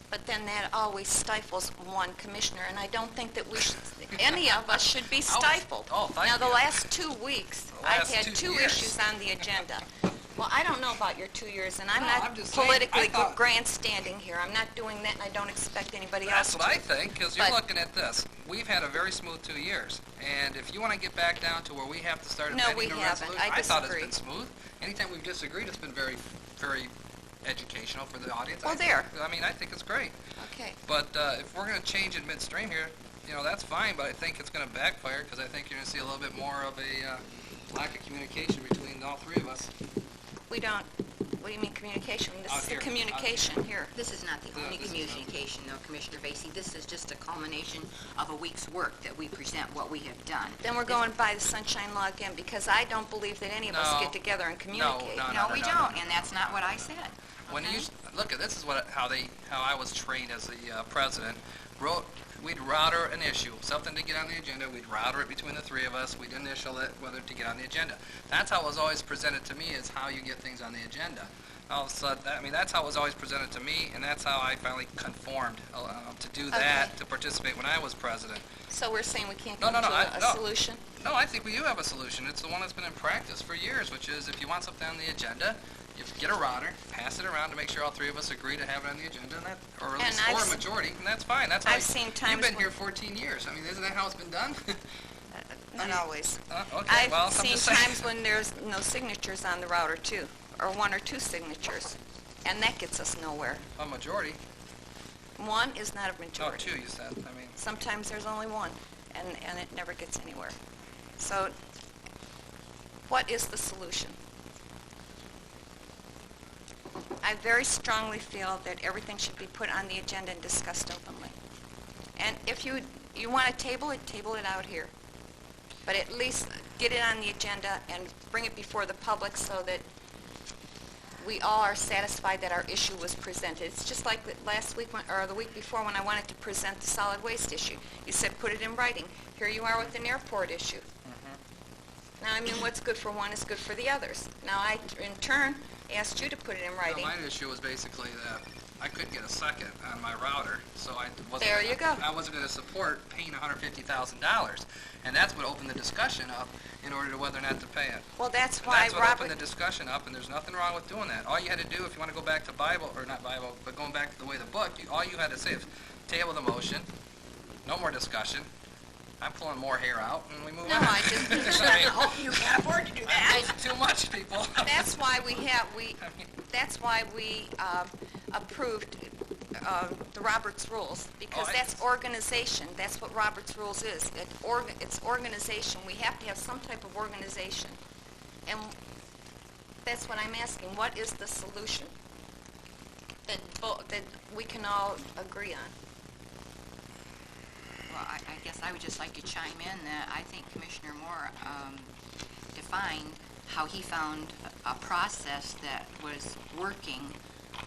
But then that always stifles one commissioner, and I don't think that any of us should be stifled. Now, the last 2 weeks, I've had two issues on the agenda. Well, I don't know about your 2 years, and I'm not politically grandstanding here. I'm not doing that, and I don't expect anybody else to. That's what I think, because you're looking at this. We've had a very smooth 2 years, and if you want to get back down to where we have to start amending the resolution, I thought it's been smooth. Anytime we've disagreed, it's been very, very educational for the audience. Well, I think it's great. Okay. But if we're going to change it midstream here, that's fine, but I think it's going to backfire, because I think you're going to see a little bit more of a lack of communication between all three of us. We don't, what do you mean communication? This Out is the here. communication here. This is not the only this is communication, though, Commissioner Vacy. This is just a culmination of a week's work that we present what we have done. Then we're going by the sunshine law again, because I don't believe that any of us No. get together and communicate. No, we don't, and that's not what I said. When Okay? you look at this is how I was trained as the president. We'd router an issue, something to get on the agenda. We'd router it between the three of us. We'd initial it, whether to get on the agenda. That's how it was always presented to me, is how you get things on the agenda. All of a sudden, that's how it was always presented to me, and that's how I finally conformed to do that, Okay. to participate when I was president. So we're saying we can't No, come no, to a no. solution? No, I think we do have a solution. It's the one that's been in practice for years, which is if you want something on the agenda, you get a router, pass it around to make sure all three of us agree to have it on the agenda, or at least And I've a majority, and that's fine. That's how I've seen You've times been when- here 14 years. I mean, isn't that how it's been done? Not always. Okay, well, I've I'm seen just saying. times when there's no signatures on the router too, or one or two signatures, and that gets us nowhere. A majority. One is not a Oh, majority. two, you said. I mean, Sometimes there's only one, and it never gets anywhere. So what is the solution? I very strongly feel that everything should be put on the agenda and discussed openly. And if you want to table it out here. But at least get it on the agenda and bring it before the public so that we all are satisfied that our issue was presented. It's just like last week, or the week before, when I wanted to present the solid waste issue. You said put it in writing. Here you are with an airport issue. Now, I mean, what's good for one is good for the others. Now, I, in turn, asked you to put it in writing. my issue was basically that I couldn't get a second on my router, so I wasn't. There you go. I wasn't going to support paying $150,000, and that's what opened the discussion up in order to whether or not to pay it. Well, that's And why that's what Robert... opened the discussion up, and there's nothing wrong with doing that. All you had to do, if you want to go back to Bible, or not Bible, but going back to the way the book, all you had to say is table the motion, no more discussion. I'm pulling more hair out, and we move No, on. I just... Oh, you can't afford to do that. I'm losing too much, people. That's why we approved the Roberts Rules, because that's organization. That's what Roberts Rules is. It's organization. We have to have some type of organization. And that's what I'm asking. What is the solution that we can all agree on? Well, I guess I would just like to chime in that I think Commissioner Moore defined how he found a process that was working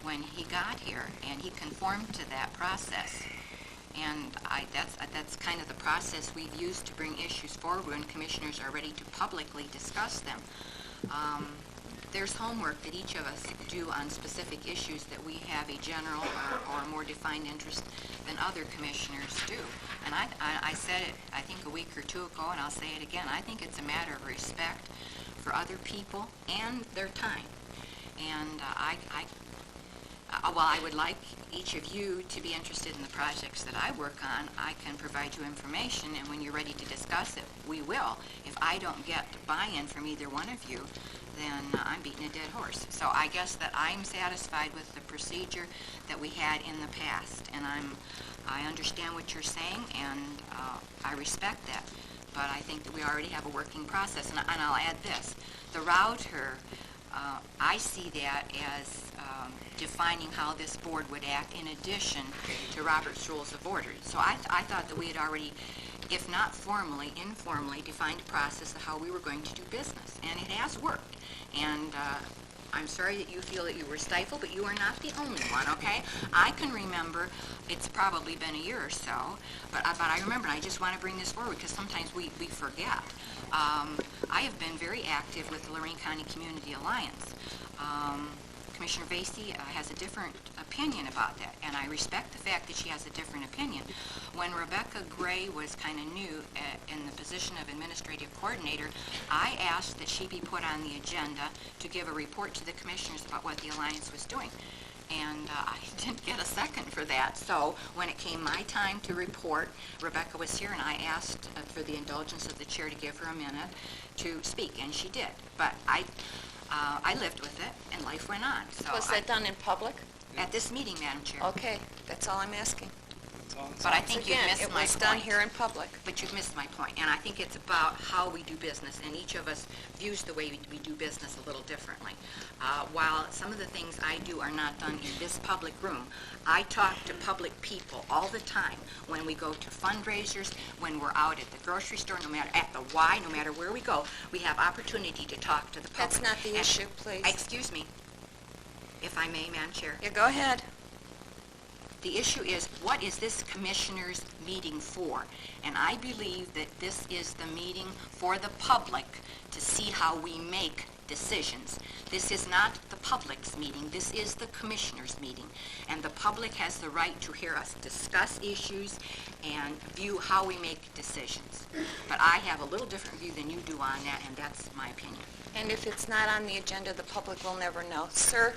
when he got here, and he conformed to that process. And that's kind of the process we've used to bring issues forward when commissioners are ready to publicly discuss them. There's homework that each of us do on specific issues that we have a general or more defined interest than other commissioners do. And I said it, I think, a week or two ago, and I'll say it again. I think it's a matter of respect for other people and their time. And while I would like each of you to be interested in the projects that I work on, I can provide you information, and when you're ready to discuss it, we will. If I don't get buy-in from either one of you, then I'm beating a dead horse. So I guess that I'm satisfied with the procedure that we had in the past, and I understand what you're saying, and I respect that. But I think that we already have a working process, and I'll add this. The router, I see that as defining how this board would act in addition to Robert's Rules of Order. So I thought that we had already, if not formally, informally defined a process of how we were going to do business, and it has worked. And I'm sorry that you feel that you were stifled, but you are not the only one, okay? I can remember, it's probably been a year or so, but I remember, and I just want to bring this forward because sometimes we forget. I have been very active with the Lorain County Community Alliance. Commissioner Vacy has a different opinion about that, and I respect the fact that she has a different opinion. When Rebecca Gray was kind of new in the position of administrative coordinator, I asked that she be put on the agenda to give a report to the commissioners about what the alliance was doing. And I didn't get a second for that. So when it came my time to report, Rebecca was here, and I asked for the indulgence of the chair to give her a minute to speak, and she did. But I lived with it, and life went on. So Was that done in public? At this meeting, Madam Chair. Okay, that's all I'm asking. That's But I think you've Again, missed it my was done point. here in public. But you've missed my point, and I think it's about how we do business, and each of us views the way we do business a little differently. While some of the things I do are not done in this public room, I talk to public people all the time when we go to fundraisers, when we're out at the grocery store, no matter at the Y, no matter where we go, we have opportunity to talk to the public. That's not the And- issue, please. Excuse me, if I may, Madam Chair. Yeah, go ahead. The issue is, what is this commissioners' meeting for? And I believe that this is the meeting for the public to see how we make decisions. This is not the public's meeting, this is the commissioners' meeting. And the public has the right to hear us discuss issues and view how we make decisions. But I have a little different view than you do on that, and that's my opinion. And if it's not on the agenda, the public will never know. Sir?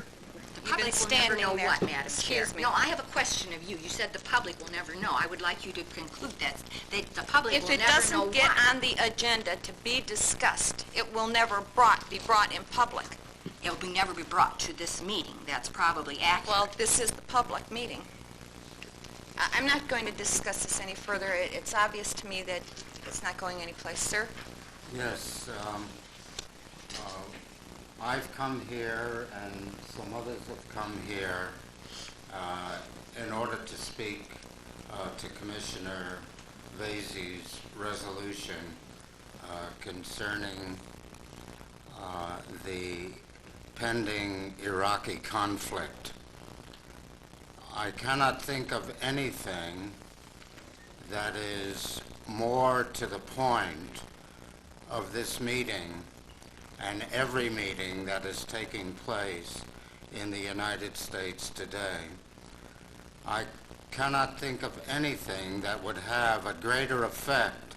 The You've been public will never standing know there. what, Madam Chair? Excuse me. No, I have a question of you. You said the public will never know. I would like you to conclude that the public If will it never know doesn't get what. on the agenda to be discussed, it will never be brought in public. It will never be brought to this meeting. That's probably accurate. Well, this is the public meeting. I'm not going to discuss this any further. It's obvious to me that it's not going anyplace. Sir? Yes, I've come here and some others have come here in order to speak to Commissioner Vasey's resolution concerning the pending Iraqi conflict. I cannot think of anything that is more to the point of this meeting and every meeting that is taking place in the United States today. I cannot think of anything that would have a greater effect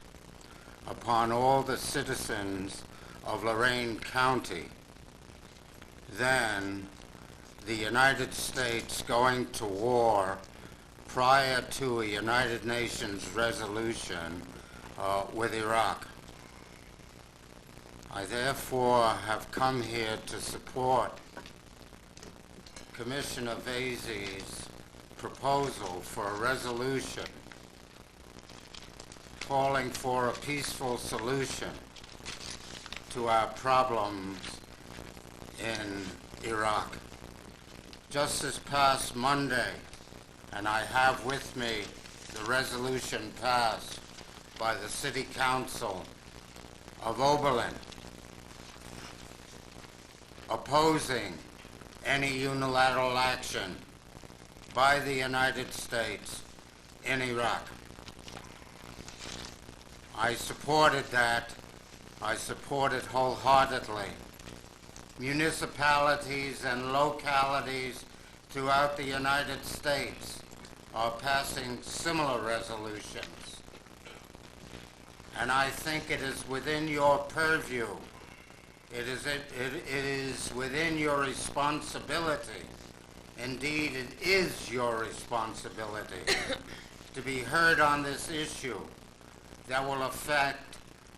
upon all the citizens of Lorain County than the United States going to war prior to a United Nations resolution with Iraq. I therefore have come here to support Commissioner Vasey's proposal for a resolution calling for a peaceful solution to our problems in Iraq. Just this past Monday, and I have with me the resolution passed by the City Council of Oberlin, opposing any unilateral action by the United States in Iraq. I supported that. I support it wholeheartedly. Municipalities and localities throughout the United States are passing similar resolutions. And I think it is within your purview. It is within your responsibility. Indeed, it is your responsibility to be heard on this issue that will affect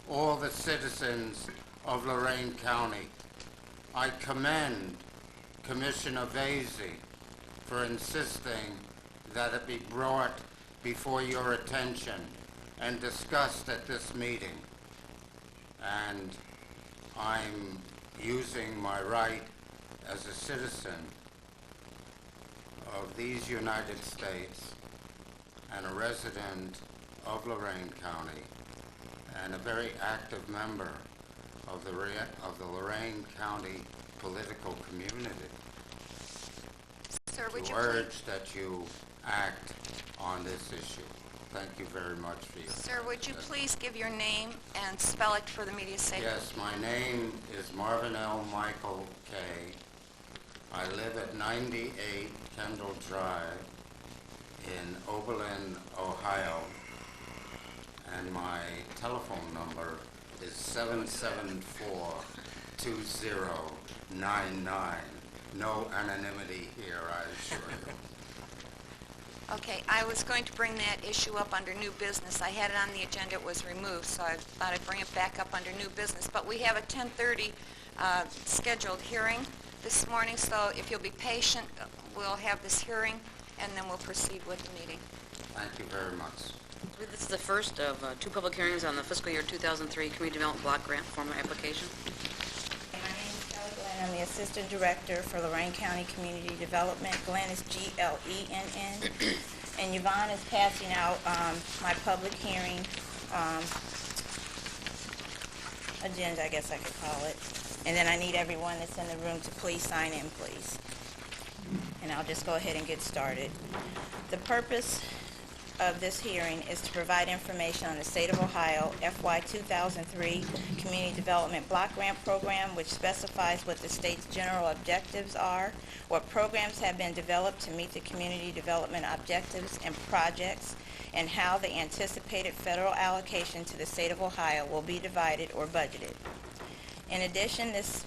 all the citizens of Lorain County. I commend Commissioner Vasey for insisting that it be brought before your attention and discussed at this meeting. And I'm using my right as a citizen of these United States and a resident of Lorain County and a very active member of the Lorain County political community Sir, would to you urge that you act on this issue. Thank you very much for your... Sir, would you please give your name and spell it for the media's sake? Yes, my name is Marvin L. Michael K. I live at 98 Kendall Drive in Oberlin, Ohio, and my telephone number is 774-2099. No anonymity here, I assure you. Okay, I was going to bring that issue up under new business. I had it on the agenda, it was removed, so I thought I'd bring it back up under new business. But we have a 10:30 scheduled hearing this morning, so if you'll be patient, we'll have this hearing, and then we'll proceed with the meeting. Thank you very much. This is the first of two public hearings on the fiscal year 2003 Community Development Block Grant Formula application. My name is Kelly Glenn. I'm the Assistant Director for Lorain County Community Development. Glenn is Glenn. And Yvonne is passing out my public hearing agenda, I guess I could call it. And then I need everyone that's in the room to please sign in, please. And I'll just go ahead and get started. The purpose of this hearing is to provide information on the State of Ohio FY 2003 Community Development Block Grant Program, which specifies what the state's general objectives are, what programs have been developed to meet the community development objectives and projects, and how the anticipated federal allocation to the State of Ohio will be divided or budgeted. In addition, this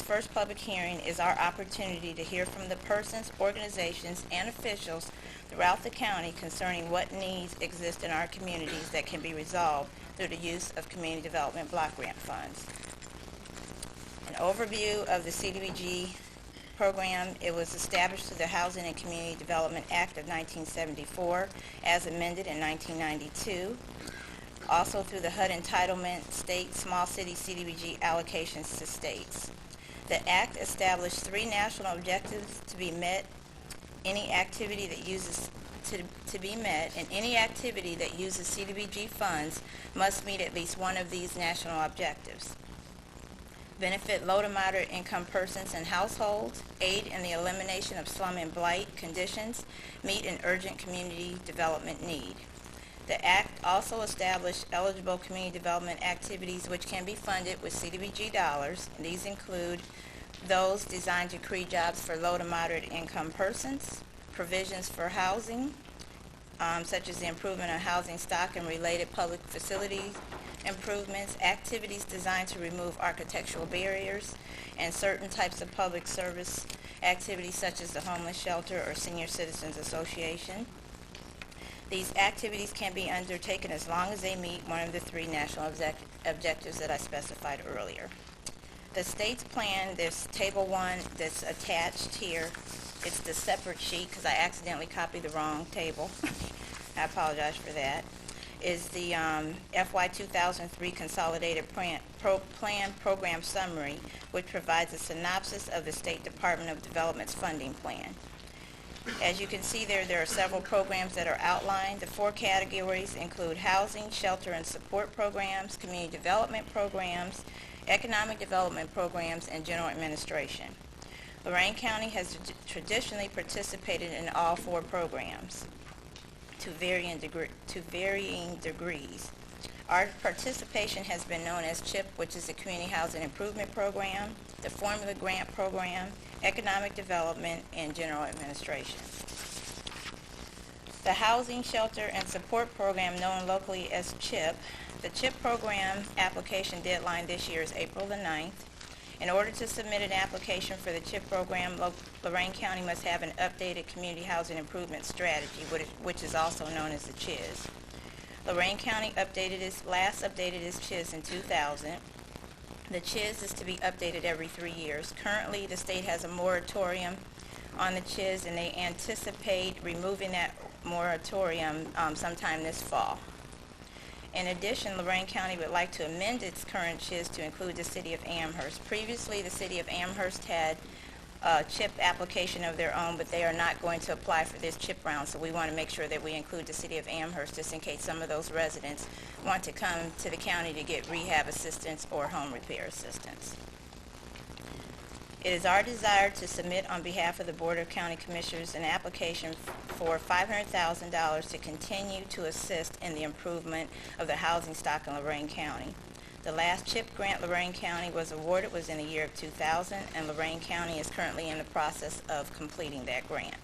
first public hearing is our opportunity to hear from the persons, organizations, and officials throughout the county concerning what needs exist in our communities that can be resolved through the use of community development block grant funds. An overview of the Cdbg program. It was established through the Housing and Community Development Act of 1974 as amended in 1992. Also through the HUD entitlement state small city Cdbg allocations to states. The Act established 3 national objectives to be met. Any activity that uses to be met, and any activity that uses Cdbg funds must meet at least one of these national objectives. Benefit low to moderate income persons and households, aid in the elimination of slum and blight conditions, meet an urgent community development need. The Act also established eligible community development activities which can be funded with Cdbg dollars. And these include those designed to create jobs for low to moderate income persons, provisions for housing, such as the improvement of housing stock and related public facilities improvements, activities designed to remove architectural barriers, and certain types of public service activities such as the homeless shelter or senior citizens association. These activities can be undertaken as long as they meet one of the 3 national objectives that I specified earlier. The state's plan, there's table 1 that's attached here. It's the separate sheet because I accidentally copied the wrong table. I apologize for that. Is the FY 2003 Consolidated Plan Program Summary, which provides a synopsis of the State Department of Development's funding plan. As you can see there are several programs that are outlined. The 4 categories include housing, shelter and support programs, community development programs, economic development programs, and general administration. Lorain County has traditionally participated in all 4 programs to varying degrees. Our participation has been known as CHIP, which is the Community Housing Improvement Program, the Formula Grant Program, Economic Development, and General Administration. The Housing, Shelter, and Support Program, known locally as CHIP, the CHIP program application deadline this year is April the 9th. In order to submit an application for the CHIP program, Lorain County must have an updated Community Housing Improvement Strategy, which is also known as the CHIZ. Lorain County last updated its CHIZ in 2000. The CHIZ is to be updated every 3 years. Currently, the state has a moratorium on the CHIZ, and they anticipate removing that moratorium sometime this fall. In addition, Lorain County would like to amend its current CHIZ to include the city of Amherst. Previously, the city of Amherst had a CHIP application of their own, but they are not going to apply for this CHIP round, so we want to make sure that we include the city of Amherst just in case some of those residents want to come to the county to get rehab assistance or home repair assistance. It is our desire to submit on behalf of the Board of County Commissioners an application for $500,000 to continue to assist in the improvement of the housing stock in Lorain County. The last CHIP grant Lorain County was awarded was in the year of 2000, and Lorain County is currently in the process of completing that grant.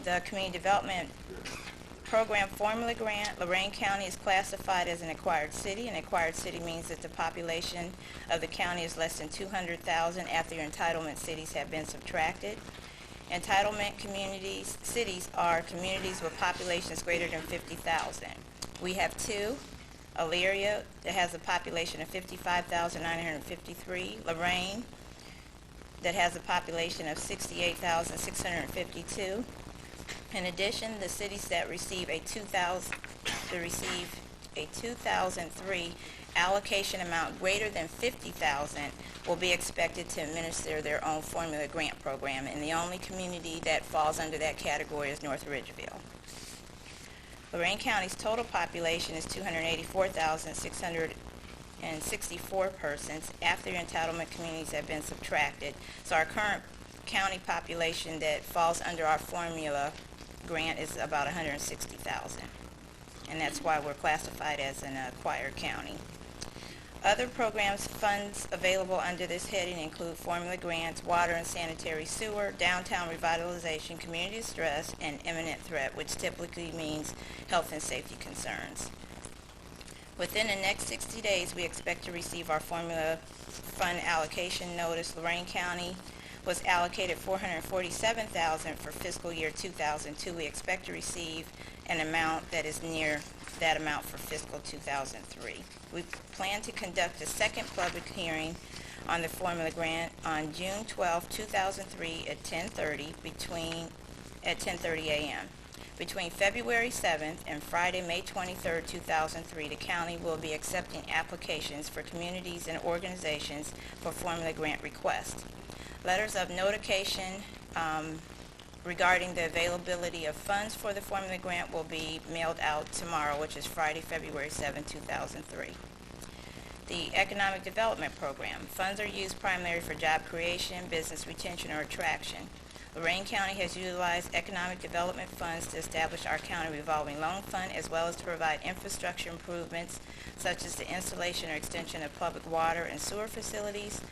The Community Development Program Formula Grant, Lorain County is classified as an acquired city. An acquired city means that the population of the county is less than 200,000 after your entitlement cities have been subtracted. Entitlement cities are communities with populations greater than 50,000. We have 2. Elyria, that has a population of 55,953. Lorain, that has a population of 68,652. In addition, the cities that receive a 2003 allocation amount greater than $50,000 will be expected to administer their own formula grant program, and the only community that falls under that category is North Ridgeville. Lorain County's total population is 284,664 persons after entitlement communities have been subtracted, so our current county population that falls under our formula grant is about 160,000, and that's why we're classified as an acquired county. Other programs, funds available under this heading include formula grants, water and sanitary sewer, downtown revitalization, community distress, and imminent threat, which typically means health and safety concerns. Within the next 60 days, we expect to receive our formula fund allocation notice. Lorain County was allocated $447,000 for fiscal year 2002. We expect to receive an amount that is near that amount for fiscal 2003. We plan to conduct a second public hearing on the formula grant on June 12, 2003 at 10:30 a.m. Between February 7th and Friday, May 23, 2003, the county will be accepting applications for communities and organizations for formula grant requests. Letters of notification regarding the availability of funds for the formula grant will be mailed out tomorrow, which is Friday, February 7, 2003. The Economic Development Program. Funds are used primarily for job creation, business retention, or attraction. Lorain County has utilized economic development funds to establish our county revolving loan fund, as well as to provide infrastructure improvements such as the installation or extension of public water and sewer facilities.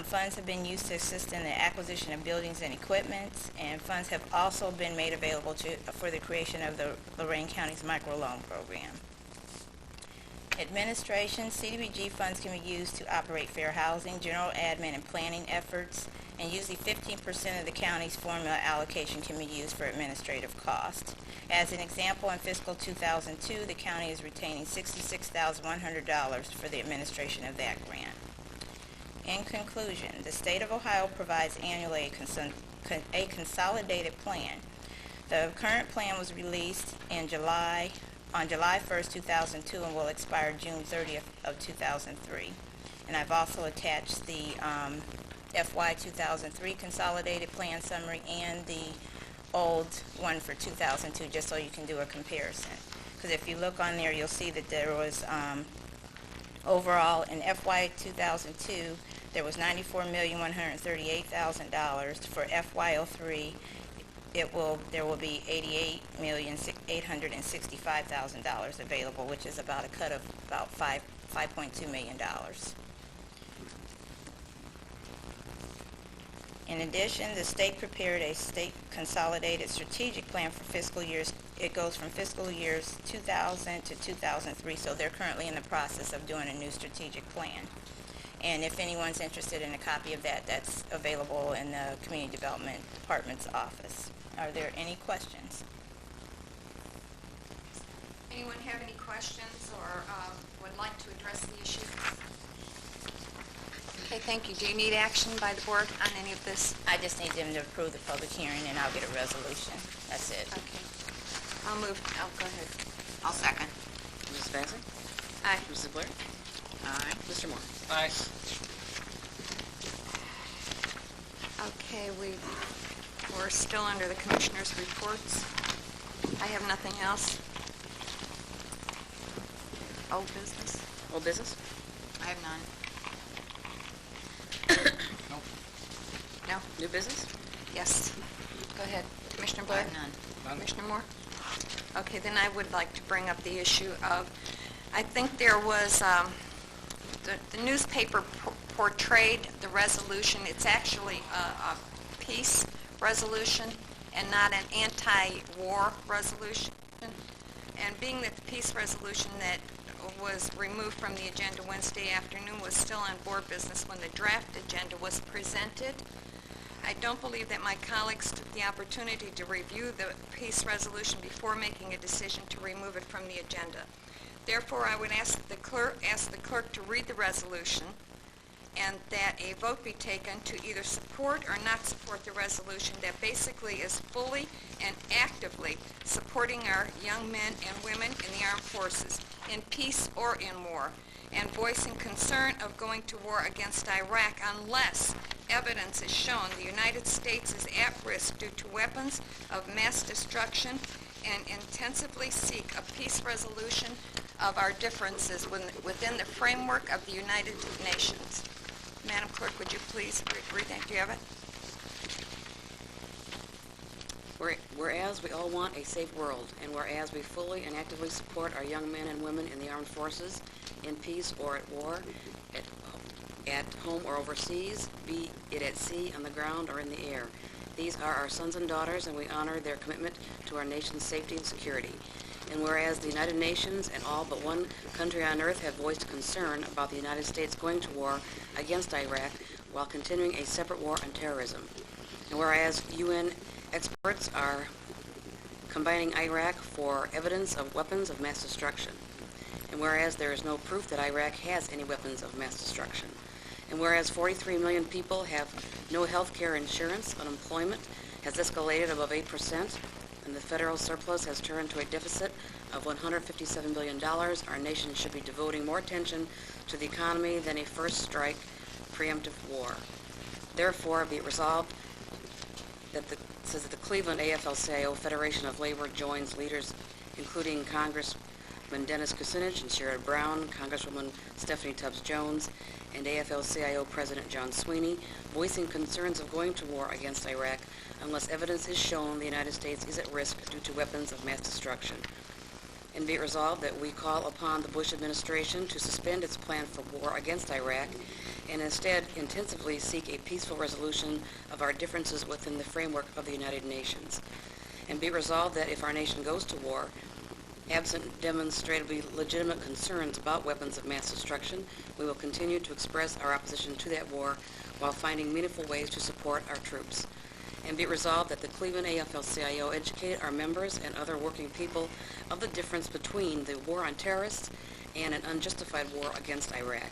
Funds have been used to assist in the acquisition of buildings and equipment, and funds have also been made available for the creation of the Lorain County's microloan program. Administration, CDBG funds can be used to operate fair housing, general admin, and planning efforts, and usually 15% of the county's formula allocation can be used for administrative costs. As an example, in fiscal 2002, the county is retaining $66,100 for the administration of that grant. In conclusion, the state of Ohio provides annually a consolidated plan. The current plan was released on July 1st, 2002, and will expire June 30th of 2003. And I've also attached the FY 2003 consolidated plan summary and the old one for 2002, just so you can do a comparison. Because if you look on there, you'll see that there was overall in FY 2002, there was $94,138,000. For FY03, there will be $88,865,000 available, which is about a cut of about $5.2 million. In addition, the state prepared a state consolidated strategic plan for fiscal years. It goes from fiscal years 2000 to 2003, so they're currently in the process of doing a new strategic plan. And if anyone's interested in a copy of that, that's available in the Community Development Department's office. Are there any questions? Anyone have any questions or would like to address the issue? Okay, thank you. Do you need action by the board on any of this? I just need them to approve the public hearing, and I'll get a resolution. That's it. Okay. I'll move. Oh, go ahead. I'll second. Mrs. Vacy? Aye. Mrs. Blair? Aye. Mr. Moore? Aye. Okay, we're still under the commissioners' reports. I have nothing else. Old business? Old business? I have none. No? New business? Yes. Go ahead. Commissioner I Blair? have none. Commissioner Moore? Okay, then I would like to bring up the issue of, I think there was, the newspaper portrayed the resolution. It's actually a peace resolution and not an anti-war resolution. And being that the peace resolution that was removed from the agenda Wednesday afternoon was still on board business when the draft agenda was presented, I don't believe that my colleagues took the opportunity to review the peace resolution before making a decision to remove it from the agenda. Therefore, I would ask the clerk to read the resolution and that a vote be taken to either support or not support the resolution that basically is fully and actively supporting our young men and women in the armed forces, in peace or in war, and voicing concern of going to war against Iraq unless evidence is shown the United States is at risk due to weapons of mass destruction, and intensively seek a peace resolution of our differences within the framework of the United Nations. Madam Clerk, would you please read that? Do you have it? Whereas we all want a safe world, and whereas we fully and actively support our young men and women in the armed forces, in peace or at war, at home or overseas, be it at sea, on the ground, or in the air. These are our sons and daughters, and we honor their commitment to our nation's safety and security. And whereas the United Nations and all but one country on earth have voiced concern about the United States going to war against Iraq while continuing a separate war on terrorism. And whereas UN experts are combining Iraq for evidence of weapons of mass destruction. And whereas there is no proof that Iraq has any weapons of mass destruction. And whereas 43 million people have no health care insurance, unemployment has escalated above 8%, and the federal surplus has turned to a deficit of $157 billion, our nation should be devoting more attention to the economy than a first strike preemptive war. Therefore, be it resolved that says that the Cleveland AFL-CIO Federation of Labor joins leaders including Congressman Dennis Kucinich and Sherrod Brown, Congresswoman Stephanie Tubbs Jones, and AFL-CIO President John Sweeney, voicing concerns of going to war against Iraq unless evidence is shown the United States is at risk due to weapons of mass destruction. And be it resolved that we call upon the Bush administration to suspend its plan for war against Iraq and instead intensively seek a peaceful resolution of our differences within the framework of the United Nations. And be it resolved that if our nation goes to war, absent demonstrably legitimate concerns about weapons of mass destruction, we will continue to express our opposition to that war while finding meaningful ways to support our troops. And be it resolved that the Cleveland AFL-CIO educate our members and other working people of the difference between the war on terrorists and an unjustified war against Iraq.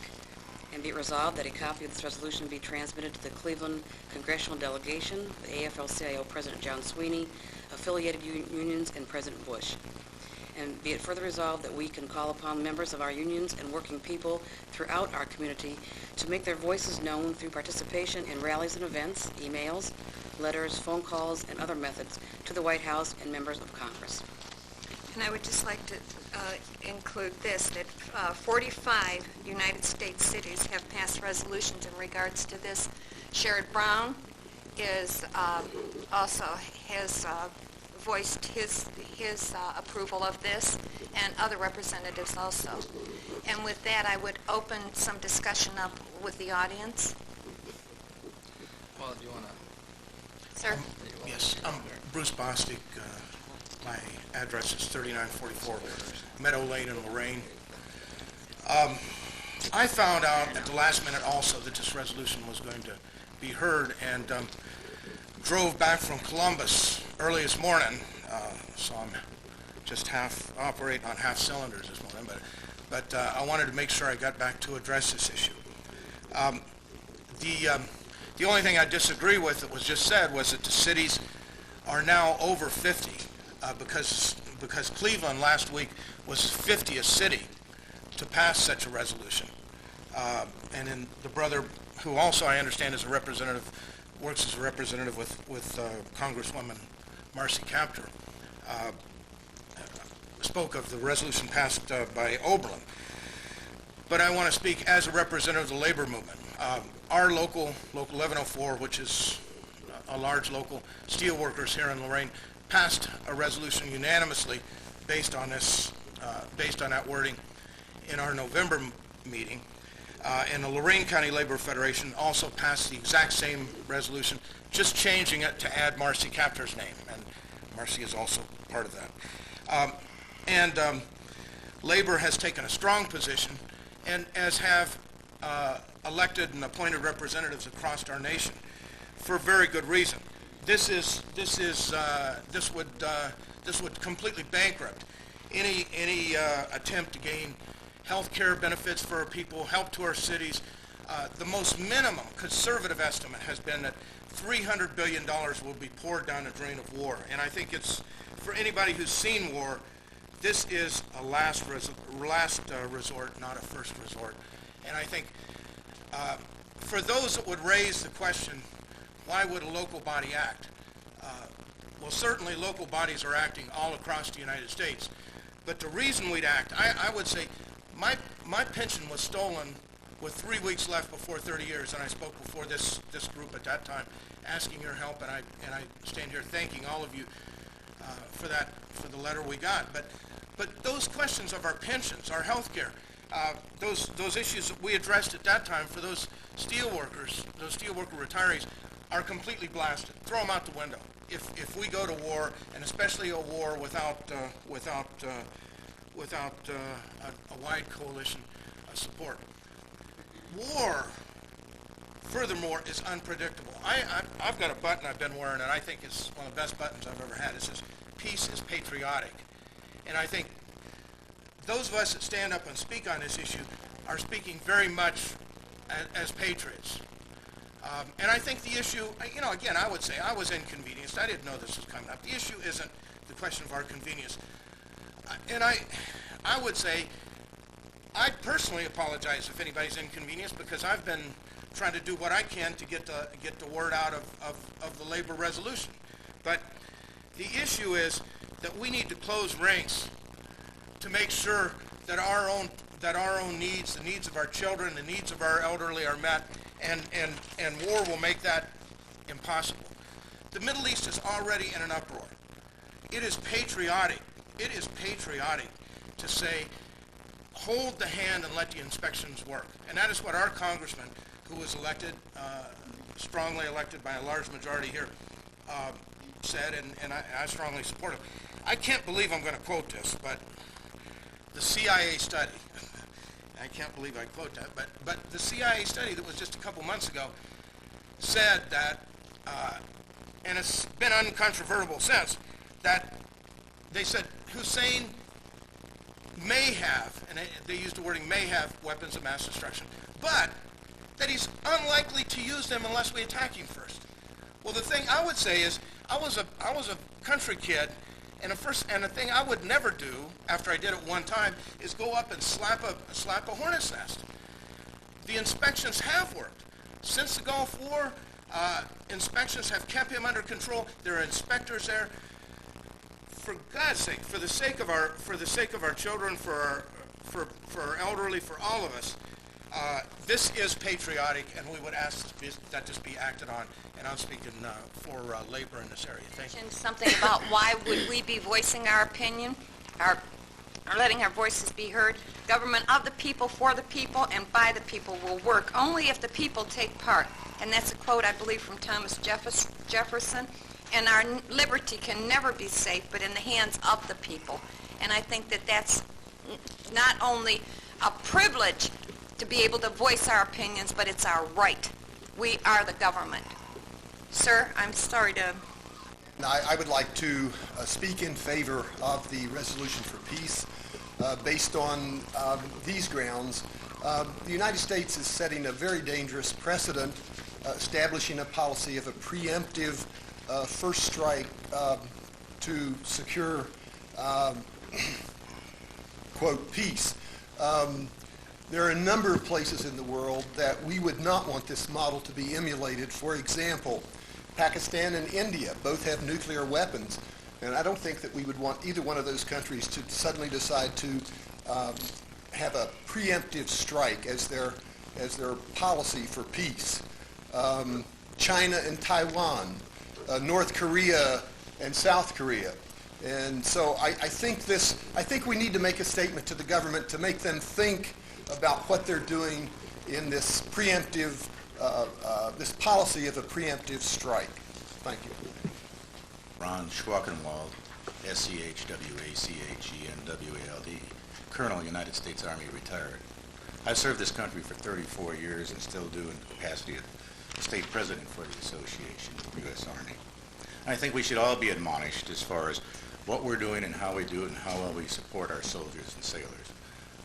And be it resolved that a copy of this resolution be transmitted to the Cleveland Congressional Delegation, the AFL-CIO President John Sweeney, affiliated unions, and President Bush. And be it further resolved that we can call upon members of our unions and working people throughout our community to make their voices known through participation in rallies and events, emails, letters, phone calls, and other methods to the White House and members of Congress. And I would just like to include this, that 45 United States cities have passed resolutions in regards to this. Sherrod Brown is also has voiced his approval of this, and other representatives also. And with that, I would open some discussion up with the audience. Well, do you want to? Sir? Yes, I'm Bruce Bostic. My address is 3944 Meadow Lane in Lorain. I found out at the last minute also that this resolution was going to be heard, and drove back from Columbus early this morning, so I'm just operating on half cylinders this morning, but I wanted to make sure I got back to address this issue. The only thing I disagree with that was just said was that the cities are now over 50, because Cleveland last week was 50th city to pass such a resolution. And then the brother, who also I understand is a representative, works as a representative with Congresswoman Marcy Kaptur, spoke of the resolution passed by Oberlin. But I want to speak as a representative of the labor movement. Our local 1104, which is a large local steel workers here in Lorain, passed a resolution unanimously based on this, based on that wording in our November meeting. And the Lorain County Labor Federation also passed the exact same resolution, just changing it to add Marcy Kaptur's name, and Marcy is also part of that. Labor has taken a strong position, and as have elected and appointed representatives across our nation, for very good reason. This would completely bankrupt any attempt to gain health care benefits for our people, help to our cities, The most minimum conservative estimate has been that $300 billion will be poured down the drain of war. And I think it's, for anybody who's seen war, this is a last resort, not a first resort. And I think for those that would raise the question, why would a local body act? Well, certainly local bodies are acting all across the United States. But the reason we'd act, I would say, my pension was stolen with 3 weeks left before 30 years, and I spoke before this group at that time, asking your help, and I stand here thanking all of you for the letter we got. But those questions of our pensions, our health care, those issues that we addressed at that time for those steel workers, those steelworker retirees, are completely blasted. Throw them out the window. If we go to war, and especially a war without a wide coalition support. War, furthermore, is unpredictable. I've got a button I've been wearing, and I think it's one of the best buttons I've ever had. It says, "Peace is patriotic." And I think those of us that stand up and speak on this issue are speaking very much as patriots. And I think the issue, again, I would say I was inconvenienced. I didn't know this was coming up. The issue isn't the question of our convenience. And I would say I personally apologize if anybody's inconvenienced, because I've been trying to do what I can to get the word out of the labor resolution. But the issue is that we need to close ranks to make sure that our own needs, the needs of our children, the needs of our elderly are met, and war will make that impossible. The Middle East is already in an uproar. It is patriotic. It is patriotic to say, hold the hand and let the inspections work. And that is what our congressman, who was elected, strongly elected by a large majority here, said, and I strongly support him. I can't believe I'm going to quote this, but the CIA study, I can't believe I quote that, but the CIA study that was just a couple months ago said that, and it's been uncontrovertible since, that they said Hussein may have, and they used the wording may have, weapons of mass destruction, but that he's unlikely to use them unless we attack him first. Well, the thing I would say is, I was a country kid, and the thing I would never do after I did it one time is go up and slap a hornet's nest. The inspections have worked. Since the Gulf War, inspections have kept him under control. There are inspectors there. For God's sake, for the sake of our children, for our elderly, for all of us, this is patriotic, and we would ask that this be acted on. And I'm speaking for labor in this area. Thank you. Something about why would we be voicing our opinion, or letting our voices be heard? Government of the people, for the people, and by the people will work only if the people take part. And that's a quote, I believe, from Thomas Jefferson. And our liberty can never be safe but in the hands of the people. And I think that that's not only a privilege to be able to voice our opinions, but it's our right. We are the government. Sir, I'm sorry to... I would like to speak in favor of the resolution for peace based on these grounds. The United States is setting a very dangerous precedent, establishing a policy of a preemptive first strike to secure, quote, peace. There are a number of places in the world that we would not want this model to be emulated. For example, Pakistan and India both have nuclear weapons, and I don't think that we would want either one of those countries to suddenly decide to have a preemptive strike as their policy for peace. China and Taiwan, North Korea and South Korea. And so I think we need to make a statement to the government to make them think about what they're doing in this preemptive, this policy of a preemptive strike. Thank you. Ron Schwackenwald, S-C-H-W-A-C-H-E-N-W-A-L-D, Colonel, United States Army, retired. I've served this country for 34 years and still do in the capacity of state president for the Association of the U.S. Army. And I think we should all be admonished as far as what we're doing and how we do it and how well we support our soldiers and sailors.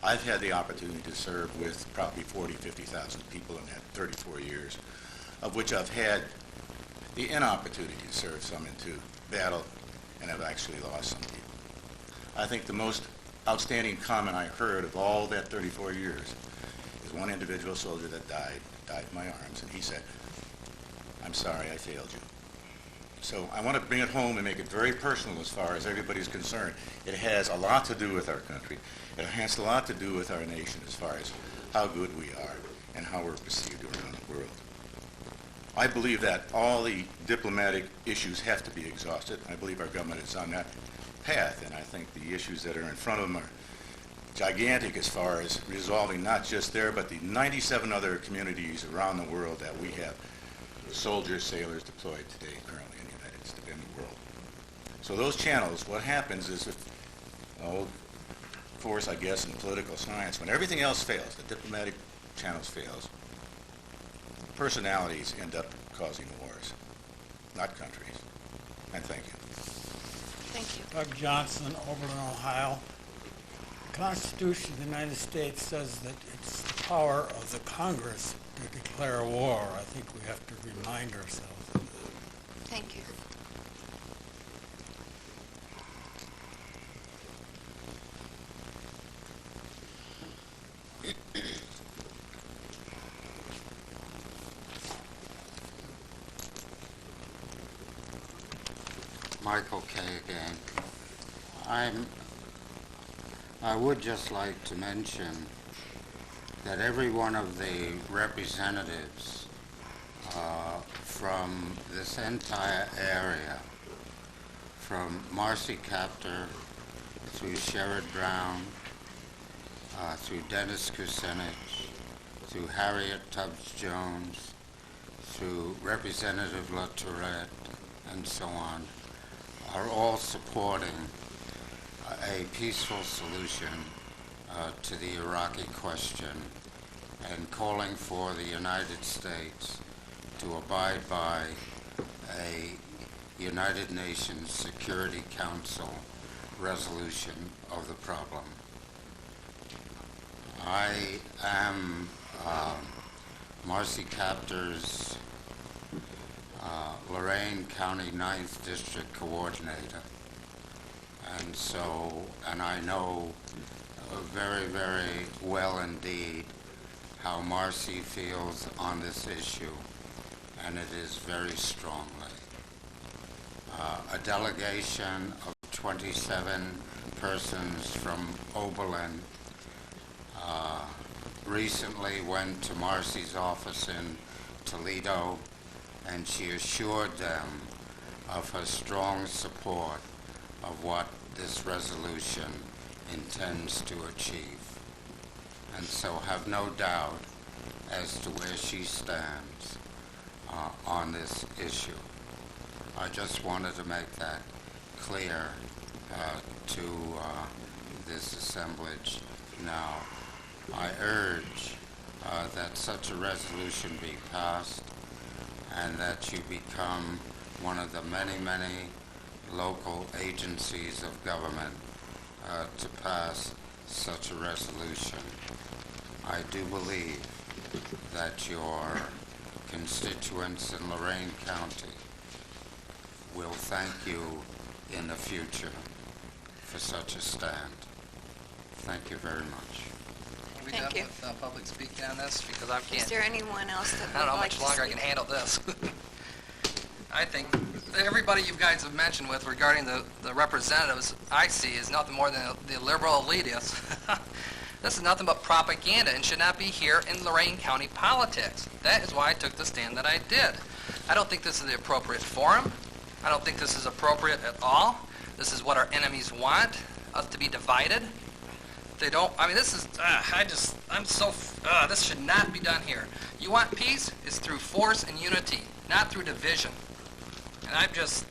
I've had the opportunity to serve with probably 40, 50,000 people in that 34 years, of which I've had the inopportunity to serve some into battle, and I've actually lost some people. I think the most outstanding comment I heard of all that 34 years is one individual soldier that died in my arms, and he said, "I'm sorry I failed you." So I want to bring it home and make it very personal as far as everybody's concerned. It has a lot to do with our country. It has a lot to do with our nation as far as how good we are and how we're perceived around the world. I believe that all the diplomatic issues have to be exhausted. I believe our government is on that path, and I think the issues that are in front of them are gigantic as far as resolving not just there, but the 97 other communities around the world that we have soldiers, sailors deployed today currently in the world. So those channels, what happens is, if, of course, I guess in political science, when everything else fails, the diplomatic channels fails, personalities end up causing wars, not countries. And thank you. Thank you. Doug Johnson, Oberlin, Ohio. The Constitution of the United States says that it's the power of the Congress to declare war. I think we have to remind ourselves of that. Thank you. Michael K. again. I would just like to mention that every one of the representatives from this entire area, from Marcy Kaptur through Sherrod Brown, through Dennis Kucinich, through Harriet Tubbs Jones, through Representative LaTourette, and so on, are all supporting a peaceful solution to the Iraqi question and calling for the United States to abide by a United Nations Security Council resolution of the problem. I am Marcy Kaptur's Lorain County 9th District Coordinator. And I know very, very well indeed how Marcy feels on this issue, and it is very strongly. A delegation of 27 persons from Oberlin recently went to Marcy's office in Toledo, and she assured them of her strong support of what this resolution intends to achieve. And so have no doubt as to where she stands on this issue. I just wanted to make that clear to this assemblage now. I urge that such a resolution be passed and that you become one of the many, many local agencies of government to pass such a resolution. I do believe that your constituents in Lorain County will thank you in the future for such a stand. Thank you very much. Are we Thank done you. with public speaking on this? Because I Is can't. there anyone else that I don't know would how like much to longer I speak? can handle this. I think everybody you guys have mentioned with regarding the representatives I see is nothing more than the liberal elitists. This is nothing but propaganda and should not be here in Lorain County politics. That is why I took the stand that I did. I don't think this is the appropriate forum. I don't think this is appropriate at all. This is what our enemies want, us to be divided. They don't, I mean, this is, this should not be done here. You want peace? It's through force and unity, not through division. And I just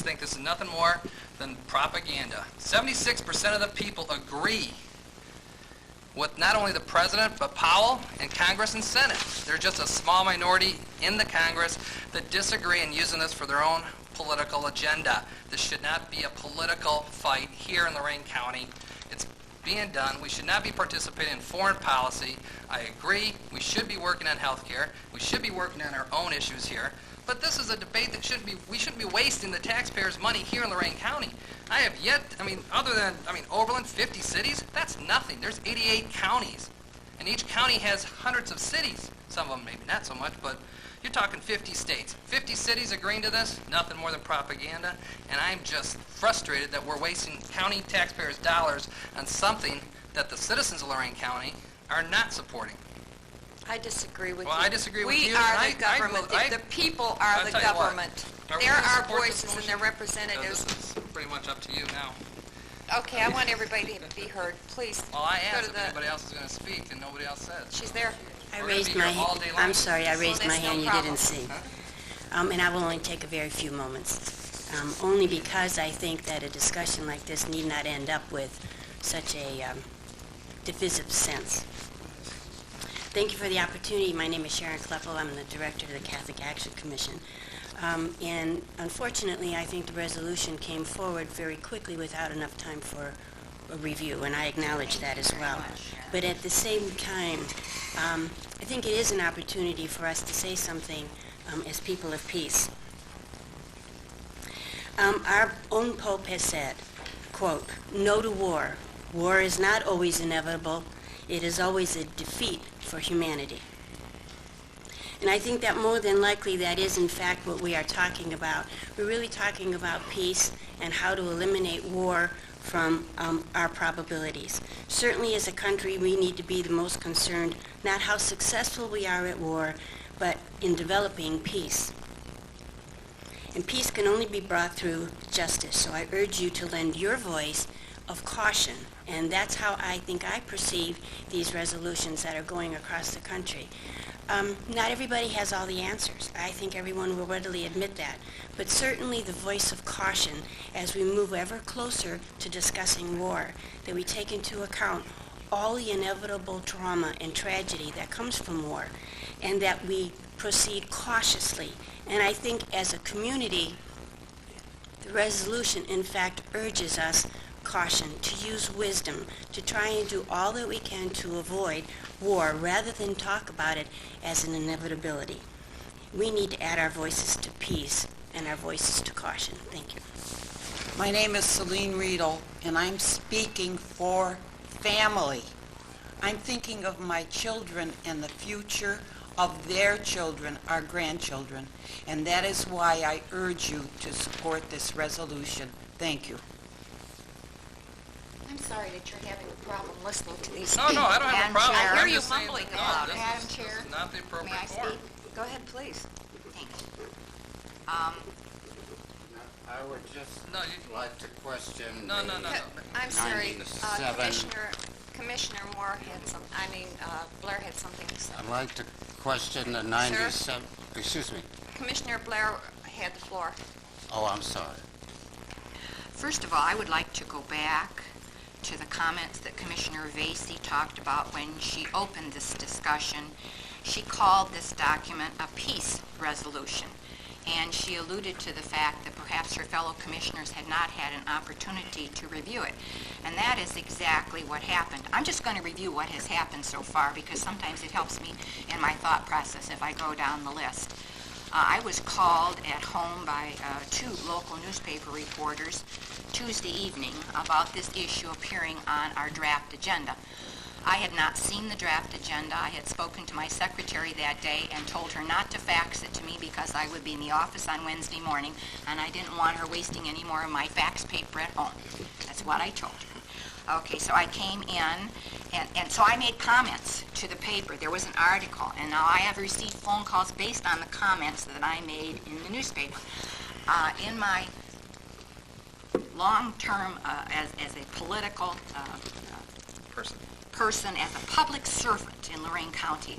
think this is nothing more than propaganda. 76% of the people agree with not only the president, but Powell and Congress and Senate. There's just a small minority in the Congress that disagree and using this for their own political agenda. This should not be a political fight here in Lorain County. being done. We should not be participating in foreign policy. I agree, we should be working on health care. We should be working on our own issues here. But this is a debate that we shouldn't be wasting the taxpayers' money here in Lorain County. I have yet, other than, Oberlin, 50 cities, that's nothing. There's 88 counties. And each county has hundreds of cities. Some of them maybe not so much, but you're talking 50 states. 50 cities agreeing to this, nothing more than propaganda. And I'm just frustrated that we're wasting county taxpayers' dollars on something that the citizens of Lorain County are not supporting. I disagree with you. Well, I disagree with you. We are the government. The people are the government. They're our voices and their representatives. This is pretty much up to you now. Okay, I want everybody to be heard. Please. Well, I go asked to if the- anybody else is going to speak, and nobody else said. She's there. I We're gonna raised be my here all hand. day long. I'm sorry, I raised my that's no hand. You problem. didn't see. And I will only take a very few moments, only because I think that a discussion like this need not end up with such a divisive sense. Thank you for the opportunity. My name is Sharon Kleppel. I'm the director of the Catholic Action Commission. And unfortunately, I think the resolution came forward very quickly without enough time for a review, and I acknowledge that as well. But at the same time, I think it is an opportunity for us to say something as people of peace. Our own Pope has said, quote, "No to war. War is not always inevitable. It is always a defeat for humanity." And I think that more than likely that is in fact what we are talking about. We're really talking about peace and how to eliminate war from our probabilities. Certainly as a country we need to be the most concerned not how successful we are at war, but in developing peace. And peace can only be brought through justice. So I urge you to lend your voice of caution. And that's how I think I perceive these resolutions that are going across the country. Not everybody has all the answers. I think everyone will readily admit that. But certainly the voice of caution as we move ever closer to discussing war, that we take into account all the inevitable trauma and tragedy that comes from war, and that we proceed cautiously. And I think as a community, the resolution in fact urges us caution, to use wisdom, to try and do all that we can to avoid war rather than talk about it as an inevitability. We need to add our voices to peace and our voices to caution. Thank you. My name is Celine Riedel, and I'm speaking for family. I'm thinking of my children and the future of their children, our grandchildren, and that is why I urge you to support this resolution. Thank you. I'm sorry that you're having a problem listening to these No, no, I don't have a problem. I hear I'm you just saying mumbling that, about no, it. Madam Chair, This is not the appropriate may I forum. speak? Go ahead, please. Thank you. I would just No, you- like to question No, no, no, no. I'm sorry, 97. Commissioner Moore had Blair had something to say. I'd like to question the 97, excuse me. Commissioner Blair had the floor. Oh, I'm sorry. First of all, I would like to go back to the comments that Commissioner Vasey talked about when she opened this discussion. She called this document a peace resolution, and she alluded to the fact that perhaps her fellow commissioners had not had an opportunity to review it. And that is exactly what happened. I'm just going to review what has happened so far because sometimes it helps me in my thought process if I go down the list. I was called at home by two local newspaper reporters Tuesday evening about this issue appearing on our draft agenda. I had not seen the draft agenda. I had spoken to my secretary that day and told her not to fax it to me because I would be in the office on Wednesday morning and I didn't want her wasting any more of my fax paper at home. That's what I told her. Okay, so I came in and so I made comments to the paper. There was an article, and now I have received phone calls based on the comments that I made in the newspaper. In my long term as a political person, as a public servant in Lorain County,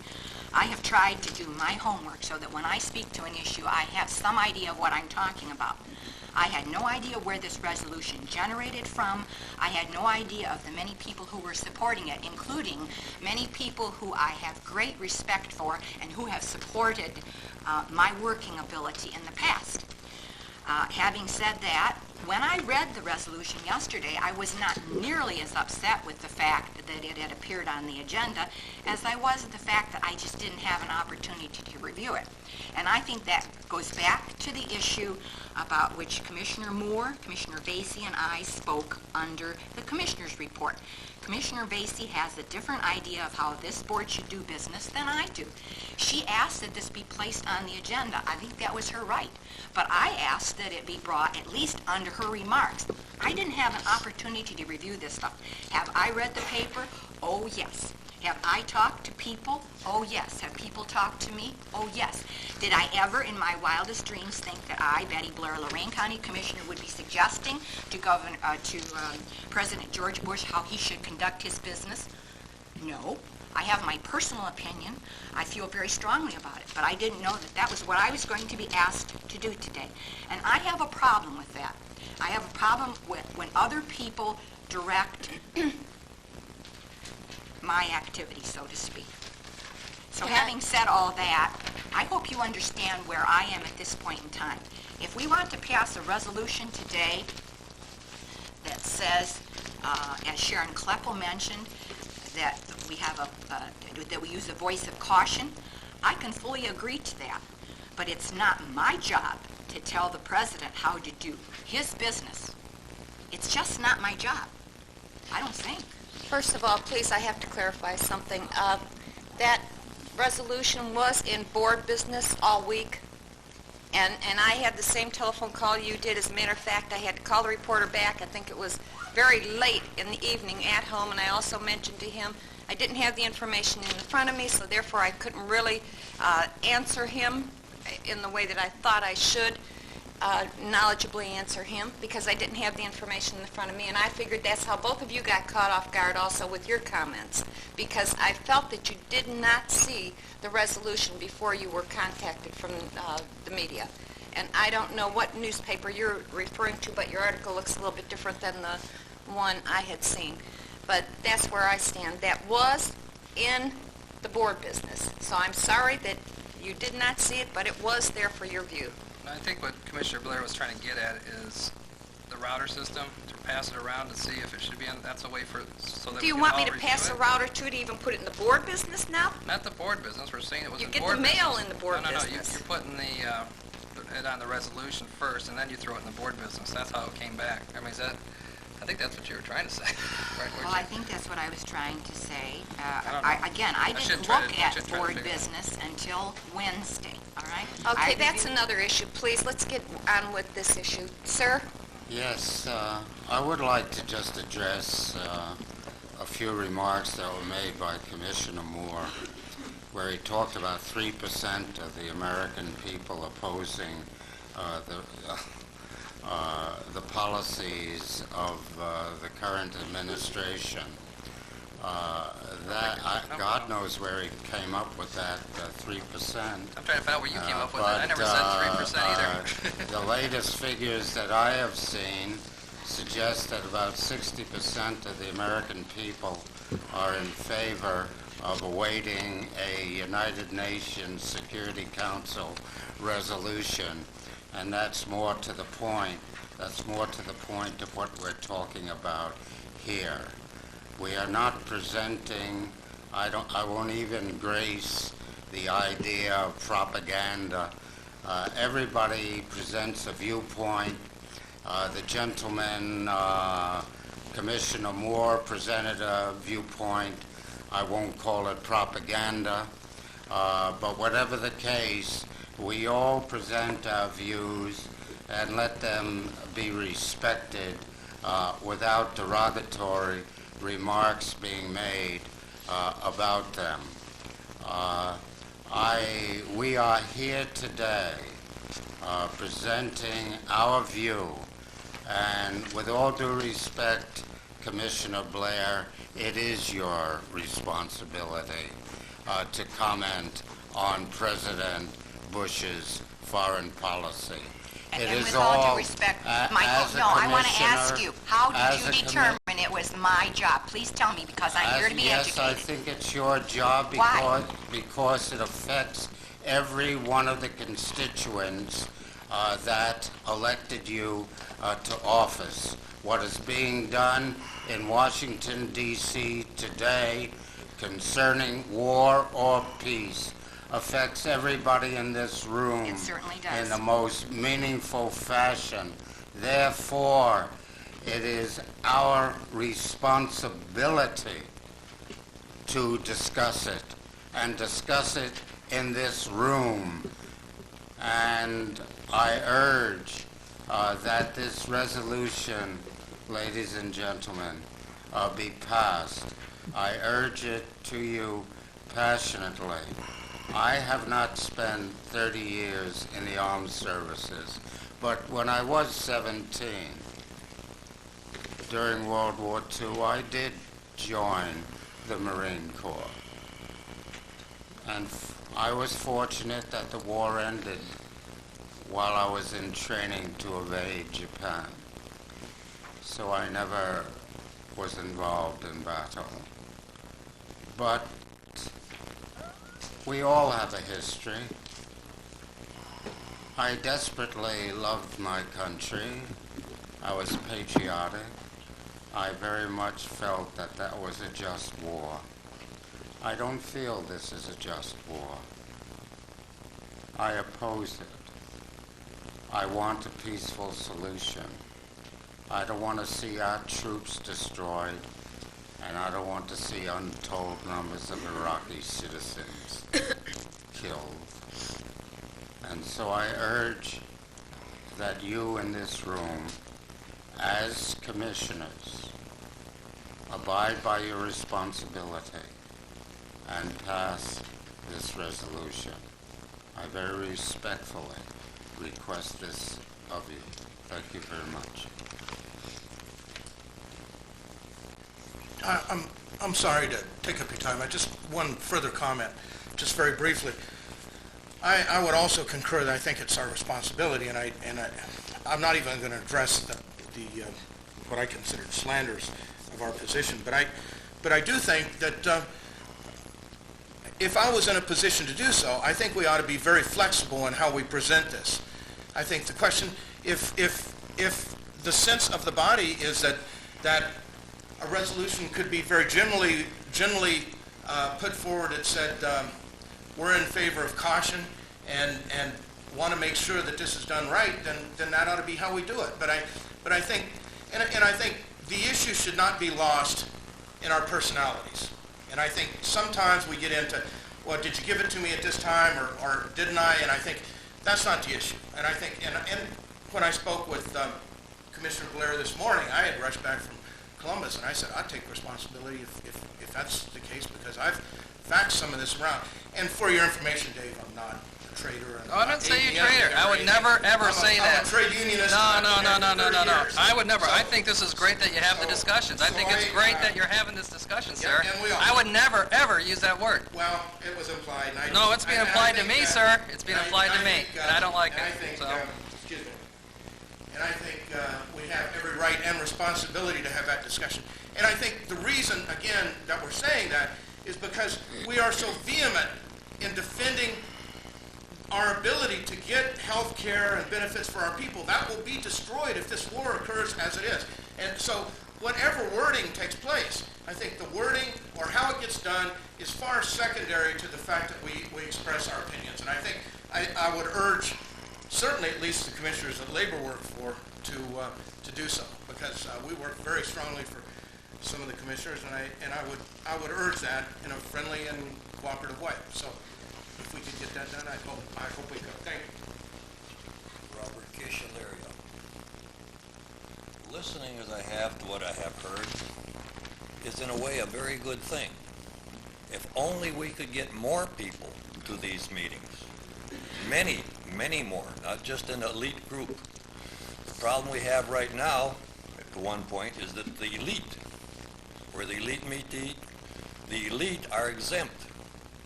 I have tried to do my homework so that when I speak to an issue, I have some idea of what I'm talking about. I had no idea where this resolution generated from. I had no idea of the many people who were supporting it, including many people who I have great respect for and who have supported my working ability in the past. Having said that, When I read the resolution yesterday, I was not nearly as upset with the fact that it had appeared on the agenda as I was at the fact that I just didn't have an opportunity to review it. And I think that goes back to the issue about which Commissioner Moore, Commissioner Vacy, and I spoke under the Commissioner's report. Commissioner Vacy has a different idea of how this board should do business than I do. She asked that this be placed on the agenda. I think that was her right. But I asked that it be brought at least under her remarks. I didn't have an opportunity to review this stuff. Have I read the paper? Oh, yes. Have I talked to people? Oh, yes. Have people talked to me? Oh, yes. Did I ever in my wildest dreams think that I, Betty Blair, Lorain County Commissioner, would be suggesting to President George Bush how he should conduct his business? No. I have my personal opinion. I feel very strongly about it, but I didn't know that that was what I was going to be asked to do today. And I have a problem with that. I have a problem with when other people direct my activity, so to speak. So having said all that, I hope you understand where I am at this point in time. If we want to pass a resolution today that says, as Sharon Kleppel mentioned, that we have that we use a voice of caution, I can fully agree to that. But it's not my job to tell the president how to do his business. It's just not my job. I don't think. First of all, please, I have to clarify something. That resolution was in board business all week, and I had the same telephone call you did. As a matter of fact, I had to call the reporter back. I think it was very late in the evening at home, and I also mentioned to him I didn't have the information in front of me, so therefore I couldn't really answer him in the way that I thought I should. Knowledgeably answer him because I didn't have the information in front of me, and I figured that's how both of you got caught off guard also with your comments, because I felt that you did not see the resolution before you were contacted from the media. And I don't know what newspaper you're referring to, but your article looks a little bit different than the one I had seen. But that's where I stand. That was in the board business. So I'm sorry that you did not see it, but it was there for your view. I think what Commissioner Blair was trying to get at is the router system, to pass it around to see if it should be on, that's a way for, so that Do you want me to pass a router too to even put it in the board business now? Not the board business, we're saying it was You in get board the business. mail in the board No, business. you're putting it on the resolution first, and then you throw it in the board business. That's how it came back. I mean, I think that's what you were trying to say. Right, Well, I think that's what I was trying to say. I didn't look at board business until Wednesday, all right? Okay, that's another issue. Please, let's get on with this issue. Sir? Yes, I would like to just address a few remarks that were made by Commissioner Moore, where he talked about 3% of the American people opposing the policies of the current administration. God knows where he came up with that 3%. I'm trying to find out where you came up with it. I never said 3% either. The latest figures that I have seen suggest that about 60% of the American people are in favor of awaiting a United Nations Security Council resolution, and that's more to the point. That's more to the point of what we're talking about here. We are not presenting, I won't even grace the idea of propaganda. Everybody presents a viewpoint. The gentleman, Commissioner Moore, presented a viewpoint. I won't call it propaganda, but whatever the case, we all present our views and let them be respected without derogatory remarks being made about them. We are here today presenting our view, and with all due respect, Commissioner Blair, it is your responsibility to comment on President Bush's foreign policy. And with all due respect, Michael, no, I want to ask you, how did you determine it was my job? Please tell me, because I'm here to be educated. Yes, I think it's your job because it affects every one of the constituents that elected you to office. What is being done in Washington, D.C. today concerning war or peace affects everybody in this room It certainly does. in the most meaningful fashion. Therefore, it is our responsibility to discuss it, and discuss it in this room. And I urge that this resolution, ladies and gentlemen, be passed. I urge it to you passionately. I have not spent 30 years in the armed services, but when I was 17, during World War II, I did join the Marine Corps. And I was fortunate that the war ended while I was in training to evade Japan. So I never was involved in battle. But we all have a history. I desperately loved my country. I was patriotic. I very much felt that that was a just war. I don't feel this is a just war. I oppose it. I want a peaceful solution. I don't want to see our troops destroyed, and I don't want to see untold numbers of Iraqi citizens killed. And so I urge that you in this room, as commissioners, abide by your responsibility and pass this resolution. I very respectfully request this of you. Thank you very much. I'm sorry to take up your time. Just one further comment, just very briefly. I would also concur that I think it's our responsibility, and I'm not even going to address the what I consider slanders of our position, but I do think that if I was in a position to do so, I think we ought to be very flexible in how we present this. I think the question, if the sense of the body is that a resolution could be very generally put forward that said we're in favor of caution and want to make sure that this is done right, then that ought to be how we do it. But I think I think the issue should not be lost in our personalities. And I think sometimes we get into, well, did you give it to me at this time or didn't I? And I think that's not the issue. And I think, and when I spoke with Commissioner Blair this morning, I had rushed back from Columbus, and I said, I'd take responsibility if that's the case, because I've faxed some of this around. And for your information, Dave, I'm not a traitor. Oh, I didn't say you traitor. I would never, ever say that. I'm a trade unionist. No. I would never. I think this is great that you have the discussions. I think it's great that you're having this discussion, sir. I would never, ever use that word. Well, it was implied. No, it's being implied to me, sir. It's being implied to me, and I don't like it. Excuse me. And I think we have every right and responsibility to have that discussion. And I think the reason, again, that we're saying that is because we are so vehement in defending our ability to get health care and benefits for our people. That will be destroyed if this war occurs as it is. And so whatever wording takes place, I think the wording or how it gets done is far secondary to the fact that we express our opinions. And I think I would urge, certainly at least the commissioners that labor work for, to do so, because we work very strongly for some of the commissioners, and I would urge that in a friendly and cooperative way. So if we could get that done, I hope we could. Thank you. Robert Cashelario. Listening as I have to what I have heard is in a way a very good thing. If only we could get more people to these meetings. Many, many more, not just an elite group. The problem we have right now, to one point, is that the elite, where the elite meet to eat, the elite are exempt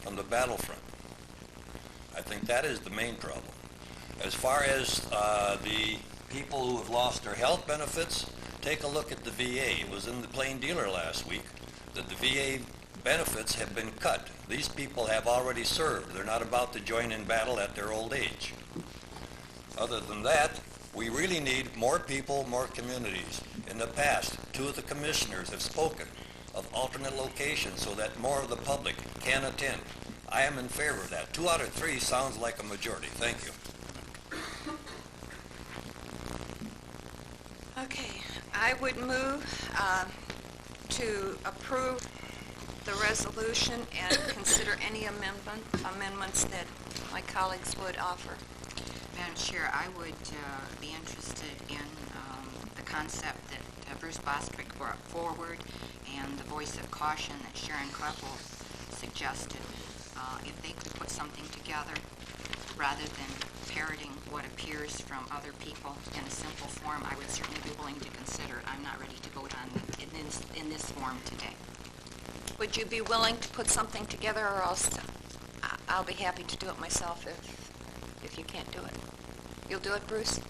from the battlefront. I think that is the main problem. As far as the people who have lost their health benefits, take a look at the VA. It was in the Plain Dealer last week that the VA benefits have been cut. These people have already served. They're not about to join in battle at their old age. Other than that, we really need more people, more communities. In the past, 2 of the commissioners have spoken of alternate locations so that more of the public can attend. I am in favor of that. 2 out of 3 sounds like a majority. Thank you. Okay, I would move to approve the resolution and consider any amendments that my colleagues would offer. Madam Chair, I would be interested in the concept that Bruce Bostwick brought forward and the voice of caution that Sharon Kleppel suggested. If they could put something together rather than parroting what appears from other people in a simple form, I would certainly be willing to consider it. I'm not ready to vote on it in this form today. Would you be willing to put something together, or else I'll be happy to do it myself if you can't do it? You'll do it, Bruce?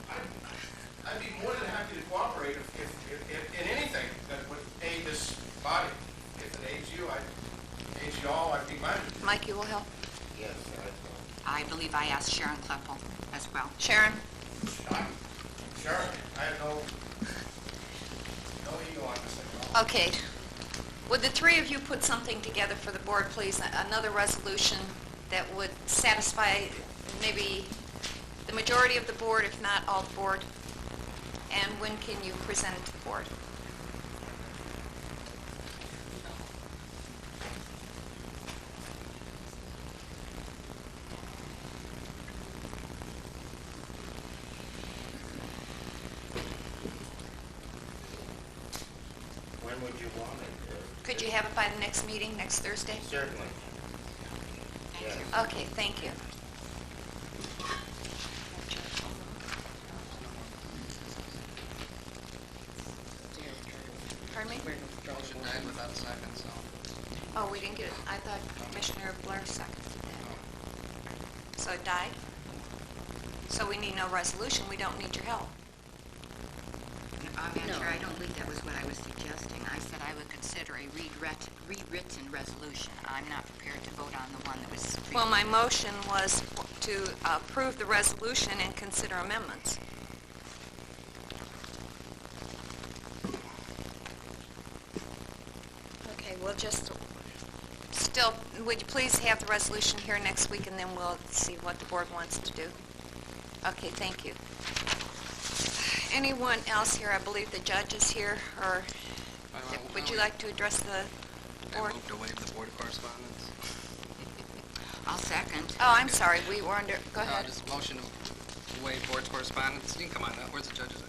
I'd be more than happy to cooperate if in anything that would aid this body. If it aids you, aids you all, I'd be glad to. Mike, you will help? Yes, I believe I asked Sharon Kleppel as well. Sharon? Sharon, I have no ego on this thing at all. Okay. Would the 3 of you put something together for the board, please? Another resolution that would satisfy maybe the majority of the board, if not all the board? And when can you present it to the board? When would you want it? Could you have it by the next meeting, next Thursday? Certainly. Yes. Okay, thank you. Pardon me? Motion died without a second, so. Oh, we didn't get it. I thought Commissioner Blair seconded that. So it died? So we need no resolution. We don't need your help. Madam Chair, I don't believe that was what I was suggesting. I said I would consider a rewritten resolution. I'm not prepared to vote on the one that was previously. Well, my motion was to approve the resolution and consider amendments. Okay, we'll just still, would you please have the resolution here next week, and then we'll see what the board wants to do. Okay, thank you. Anyone else here? I believe the judge is here, or would you like to address the board? I move to waive the board correspondence. I'll second. Oh, I'm sorry, we were under, go ahead. Just motion to waive board correspondence. You can come on up. Where's the judges at?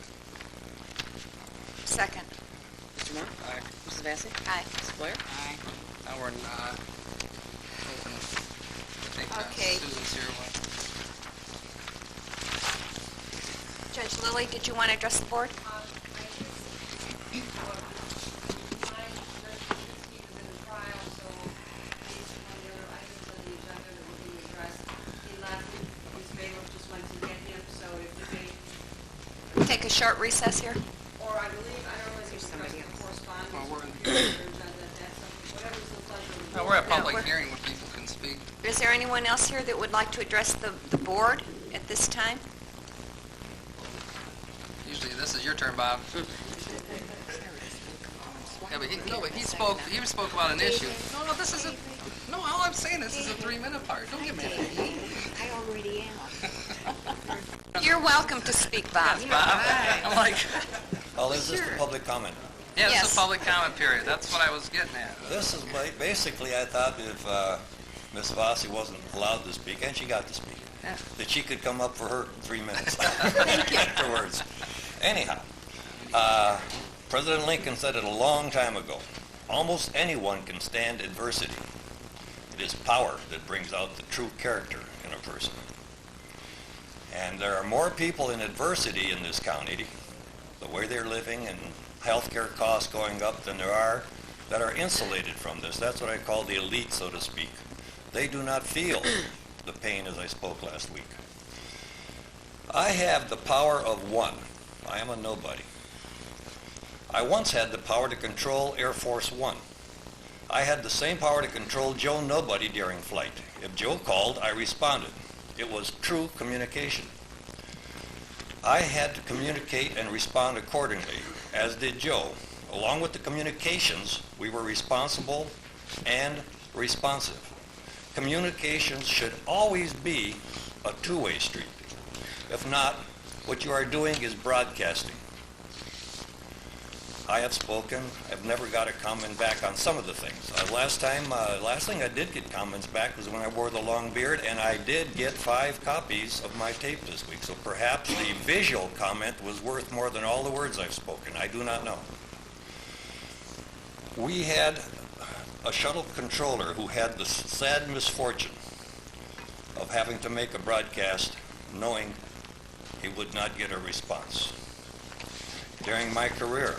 Second. Mr. Moore? Aye. Mrs. Vacy? Aye. Mrs. Blair? Aye. Now we're in open. I think Okay. Susan's here. Judge Lilly, did you want to address the board? Take a short recess here. Or I believe, I don't know if there's somebody correspondence. Well, we're in Whatever's the pleasure. No, we're at No, public we're- hearing where people can speak. Is there anyone else here that would like to address the board at this time? Usually this is your turn, Bob. Yeah, but he spoke about an issue. No, this is all I'm saying, this is a 3-minute part. Don't get mad at me. I already am. You're welcome to speak, Bob. Yes, Bob. I'm like, Well, is this the public comment? yeah, this Yes. is a public comment period. That's what I was getting at. This is basically, I thought if Ms. Vacy wasn't allowed to speak, and she got to speak, Yeah. that she could come up for her 3 minutes afterwards. Anyhow, President Lincoln said it a long time ago, almost anyone can stand adversity. It is power that brings out the true character in a person. And there are more people in adversity in this county, the way they're living and healthcare costs going up, than there are that are insulated from this. That's what I call the elite, so to speak. They do not feel the pain as I spoke last week. I have the power of one. I am a nobody. I once had the power to control Air Force One. I had the same power to control Joe Nobody during flight. If Joe called, I responded. It was true communication. I had to communicate and respond accordingly, as did Joe. Along with the communications, we were responsible and responsive. Communications should always be a two-way street. If not, what you are doing is broadcasting. I have spoken. I've never got a comment back on some of the things. Last thing I did get comments back was when I wore the long beard, and I did get 5 copies of my tape this week. So perhaps the visual comment was worth more than all the words I've spoken. I do not know. We had a shuttle controller who had the sad misfortune of having to make a broadcast knowing he would not get a response. During my career,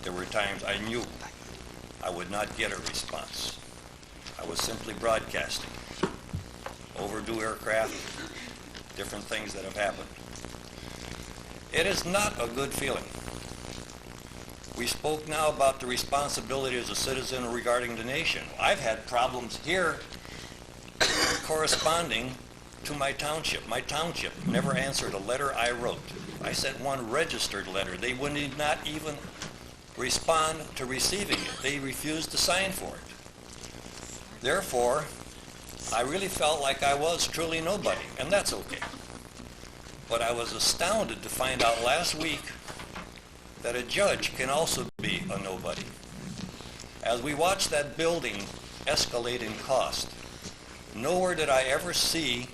there were times I knew I would not get a response. I was simply broadcasting. Overdue aircraft, different things that have happened. It is not a good feeling. We spoke now about the responsibility as a citizen regarding the nation. I've had problems here corresponding to my township. My township never answered a letter I wrote. I sent one registered letter. They would not even respond to receiving it. They refused to sign for it. Therefore, I really felt like I was truly nobody, and that's okay. But I was astounded to find out last week that a judge can also be a nobody. As we watched that building escalate in cost, nowhere did I ever see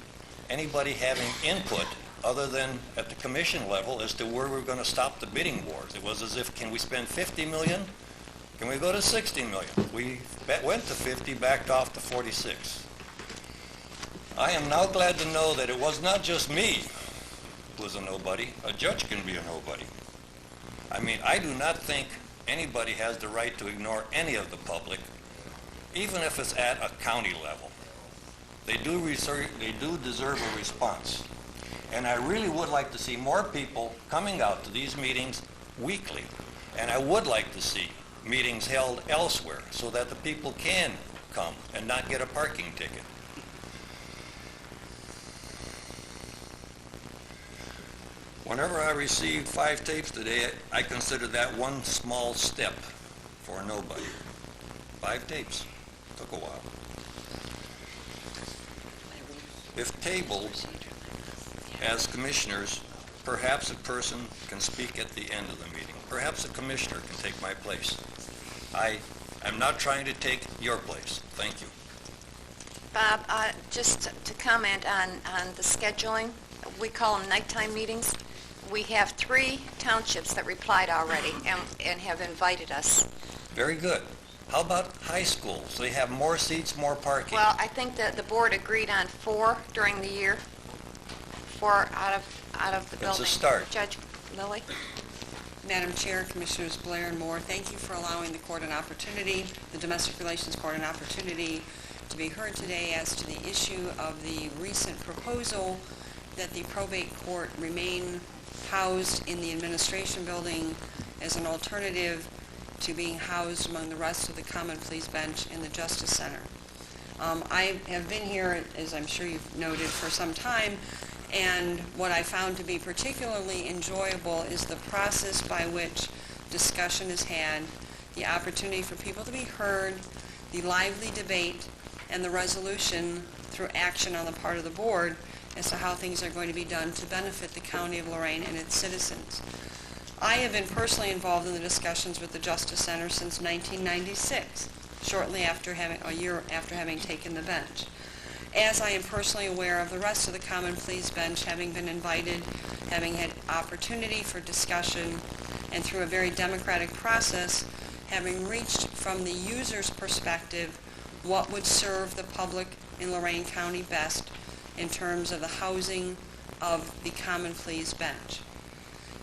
anybody having input other than at the commission level as to where we're going to stop the bidding wars. It was as if, can we spend $50 million? Can we go to $60 million? We went to 50, backed off to 46. I am now glad to know that it was not just me who was a nobody. A judge can be a nobody. I mean, I do not think anybody has the right to ignore any of the public, even if it's at a county level. They do deserve a response. And I really would like to see more people coming out to these meetings weekly. And I would like to see meetings held elsewhere so that the people can come and not get a parking ticket. Whenever I received 5 tapes today, I consider that one small step for nobody. 5 tapes. Took a while. If tabled as commissioners, perhaps a person can speak at the end of the meeting. Perhaps a commissioner can take my place. I'm not trying to take your place. Thank you. Bob, just to comment on the scheduling, we call them nighttime meetings. We have 3 townships that replied already and have invited us. Very good. How about high schools? They have more seats, more parking. Well, I think that the board agreed on 4 during the year. 4 out of the building. It's a start. Judge Lilly? Madam Chair, Commissioners Blair and Moore, thank you for allowing the court an opportunity, the Domestic Relations Court an opportunity to be heard today as to the issue of the recent proposal that the probate court remain housed in the administration building as an alternative to being housed among the rest of the Common Pleas bench in the Justice Center. I have been here, as I'm sure you've noted, for some time, and what I found to be particularly enjoyable is the process by which discussion is had, the opportunity for people to be heard, the lively debate, and the resolution through action on the part of the board as to how things are going to be done to benefit the County of Lorain and its citizens. I have been personally involved in the discussions with the Justice Center since 1996, shortly after a year after having taken the bench. As I am personally aware of the rest of the Common Pleas bench having been invited, having had opportunity for discussion, and through a very democratic process, having reached from the user's perspective what would serve the public in Lorain County best in terms of the housing of the Common Pleas bench.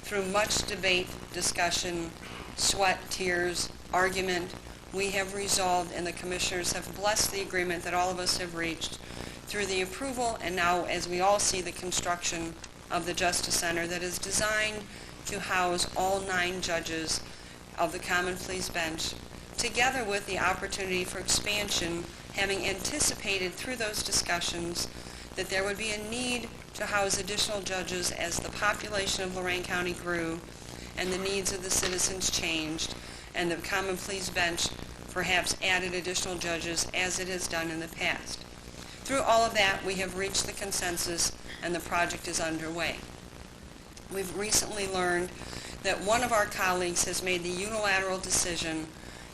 Through much debate, discussion, sweat, tears, argument, we have resolved and the commissioners have blessed the agreement that all of us have reached through the approval and now, as we all see, the construction of the Justice Center that is designed to house all 9 judges of the Common Pleas bench, together with the opportunity for expansion, having anticipated through those discussions that there would be a need to house additional judges as the population of Lorain County grew and the needs of the citizens changed, and the Common Pleas Bench perhaps added additional judges as it has done in the past. Through all of that, we have reached the consensus and the project is underway. We've recently learned that one of our colleagues has made the unilateral decision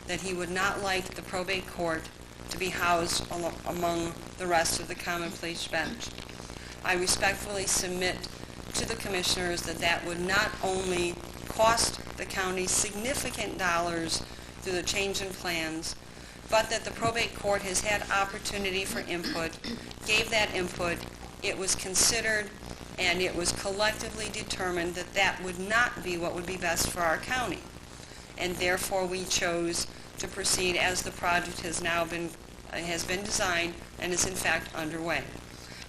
that he would not like the probate court to be housed among the rest of the Common Pleas Bench. I respectfully submit to the commissioners that that would not only cost the county significant dollars through the change in plans, but that the probate court has had opportunity for input, gave that input, it was considered, and it was collectively determined that that would not be what would be best for our county. And therefore we chose to proceed as the project has been designed and is in fact underway.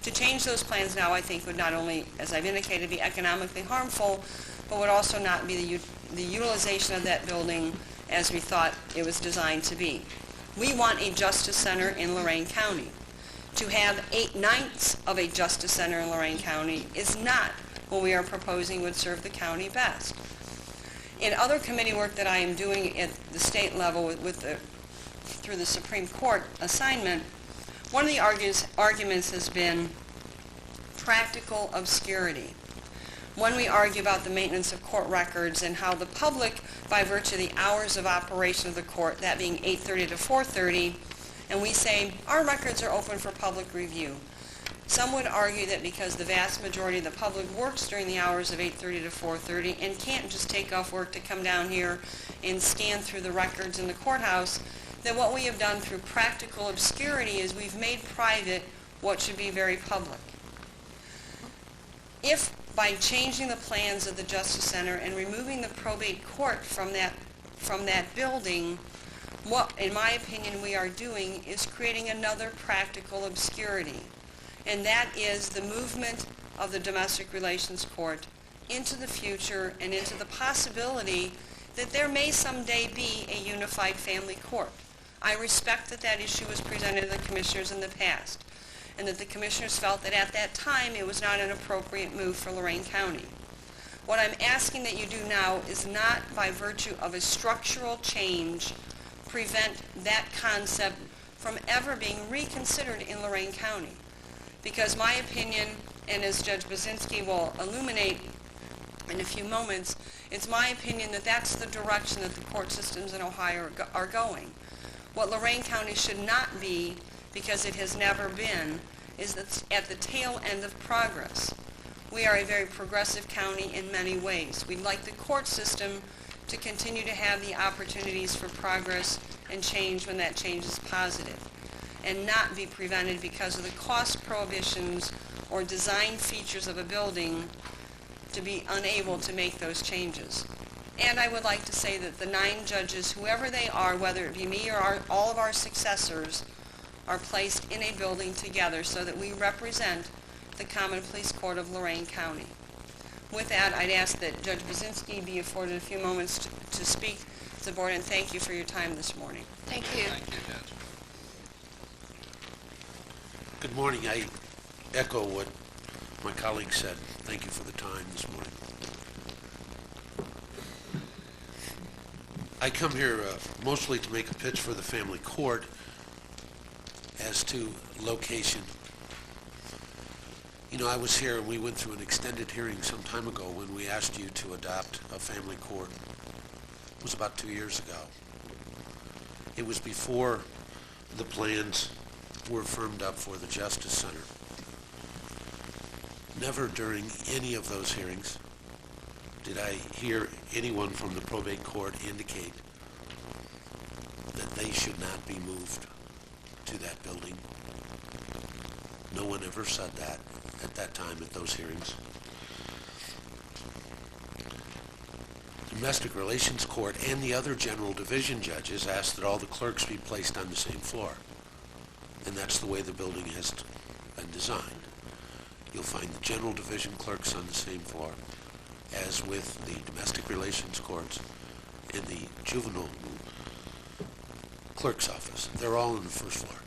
To change those plans now, I think, would not only, as I've indicated, be economically harmful, but would also not be the utilization of that building as we thought it was designed to be. We want a justice center in Lorain County. To have 8/9 of a justice center in Lorain County is not what we are proposing would serve the county best. In other committee work that I am doing at the state level through the Supreme Court assignment, one of the arguments has been practical obscurity. When we argue about the maintenance of court records and how the public, by virtue of the hours of operation of the court, that being 8:30 to 4:30, and we say our records are open for public review. Some would argue that because the vast majority of the public works during the hours of 8:30 to 4:30 and can't just take off work to come down here and scan through the records in the courthouse, that what we have done through practical obscurity is we've made private what should be very public. If by changing the plans of the Justice Center and removing the probate court from that building, what, in my opinion, we are doing is creating another practical obscurity, and that is the movement of the Domestic Relations Court into the future and into the possibility that there may someday be a unified family court. I respect that that issue was presented to the commissioners in the past, and that the commissioners felt that at that time it was not an appropriate move for Lorain County. What I'm asking that you do now is not by virtue of a structural change prevent that concept from ever being reconsidered in Lorain County. Because my opinion, and as Judge Baczynski will illuminate in a few moments, it's my opinion that that's the direction that the court systems in Ohio are going. What Lorain County should not be, because it has never been, is that at the tail end of progress. We are a very progressive county in many ways. We'd like the court system to continue to have the opportunities for progress and change when that change is positive, and not be prevented because of the cost prohibitions or design features of a building to be unable to make those changes. And I would like to say that the 9 judges, whoever they are, whether it be me or all of our successors, are placed in a building together so that we represent the Common Pleas Court of Lorain County. With that, I'd ask that Judge Baczynski be afforded a few moments to speak to the board, and thank you for your time this morning. Thank you. Thank you, Judge. Good morning. I echo what my colleague said. Thank you for the time this morning. I come here mostly to make a pitch for the family court as to location. You know, I was here and we went through an extended hearing some time ago when we asked you to adopt a family court. It was about 2 years ago. It was before the plans were firmed up for the Justice Center. Never during any of those hearings did I hear anyone from the probate court indicate that they should not be moved to that building. No one ever said that at that time at those hearings. The Domestic Relations Court and the other general division judges asked that all the clerks be placed on the same floor. And that's the way the building has been designed. You'll find the general division clerks on the same floor as with the domestic relations courts and the juvenile clerk's office. They're all on the first floor.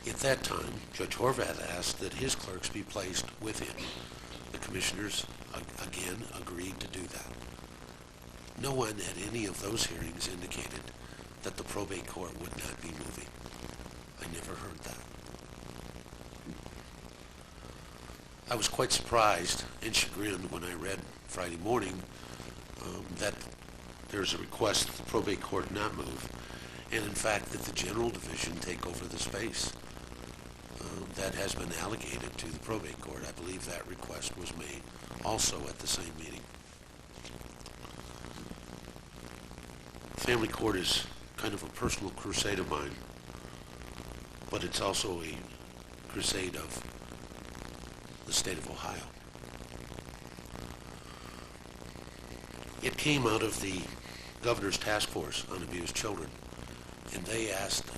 At that time, Judge Horvath asked that his clerks be placed with him. The commissioners, again, agreed to do that. No one at any of those hearings indicated that the probate court would not be moving. I never heard that. I was quite surprised and chagrined when I read Friday morning that there's a request that the probate court not move, and in fact that the general division take over the space that has been allocated to the probate court. I believe that request was made also at the same meeting. Family court is kind of a personal crusade of mine, but it's also a crusade of the state of Ohio. It came out of the governor's task force on abused children, and they asked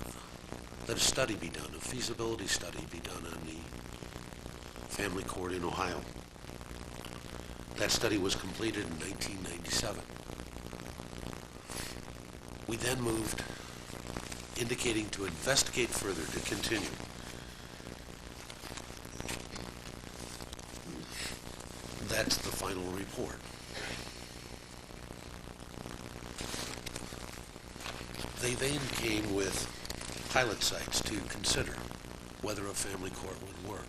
that a study be done, a feasibility study be done on the family court in Ohio. That study was completed in 1997. We then moved, indicating to investigate further to continue. That's the final report. They then came with pilot sites to consider whether a family court would work.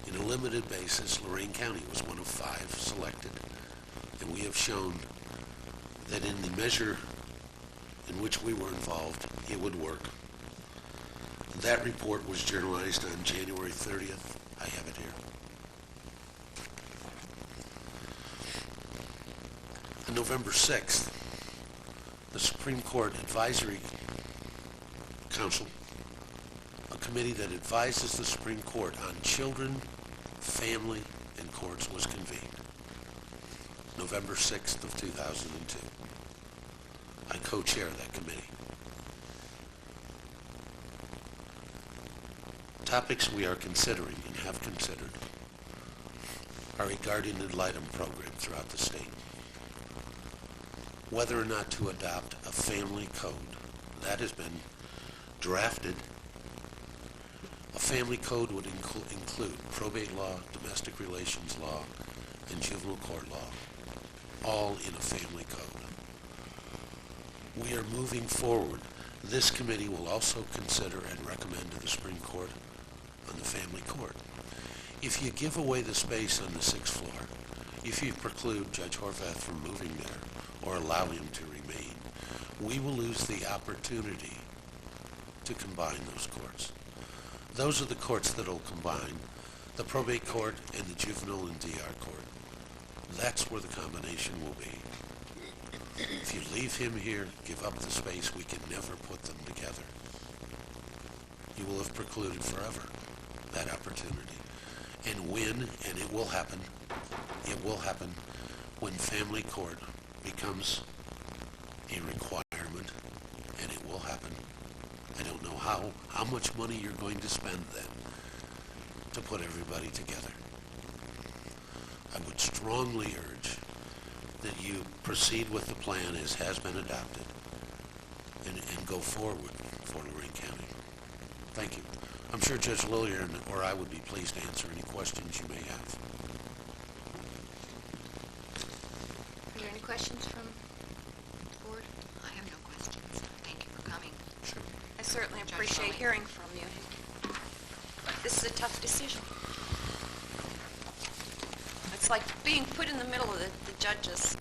In a limited basis, Lorain County was one of 5 selected, and we have shown that in the measure in which we were involved, it would work. That report was journalized on January 30th. I have it here. On November 6th, the Supreme Court Advisory Council, a committee that advises the Supreme Court on children, family, and courts, was convened. November 6th of 2002. I co-chair that committee. Topics we are considering and have considered are a guardian ad litem program throughout the state. Whether or not to adopt a family code, that has been drafted. A family code would include probate law, domestic relations law, and juvenile court law, all in a family code. We are moving forward. This committee will also consider and recommend to the Supreme Court on the family court. If you give away the space on the 6th floor, if you preclude Judge Horvath from moving there or allow him to remain, we will lose the opportunity to combine those courts. Those are the courts that will combine the probate court and the juvenile and DR court. That's where the combination will be. If you leave him here, give up the space, we can never put them together. You will have precluded forever that opportunity. And when, and it will happen when family court becomes a requirement, and it will happen. I don't know how much money you're going to spend then to put everybody together. I would strongly urge that you proceed with the plan as has been adopted and go forward for Lorain County. Thank you. I'm sure Judge Lillier or I would be pleased to answer any questions you may have. Are there any questions from the board? I have no questions. Thank you for coming. Sure. I certainly Judge appreciate Lillier. hearing from you. This is a tough decision. It's like being put in the middle of the judges.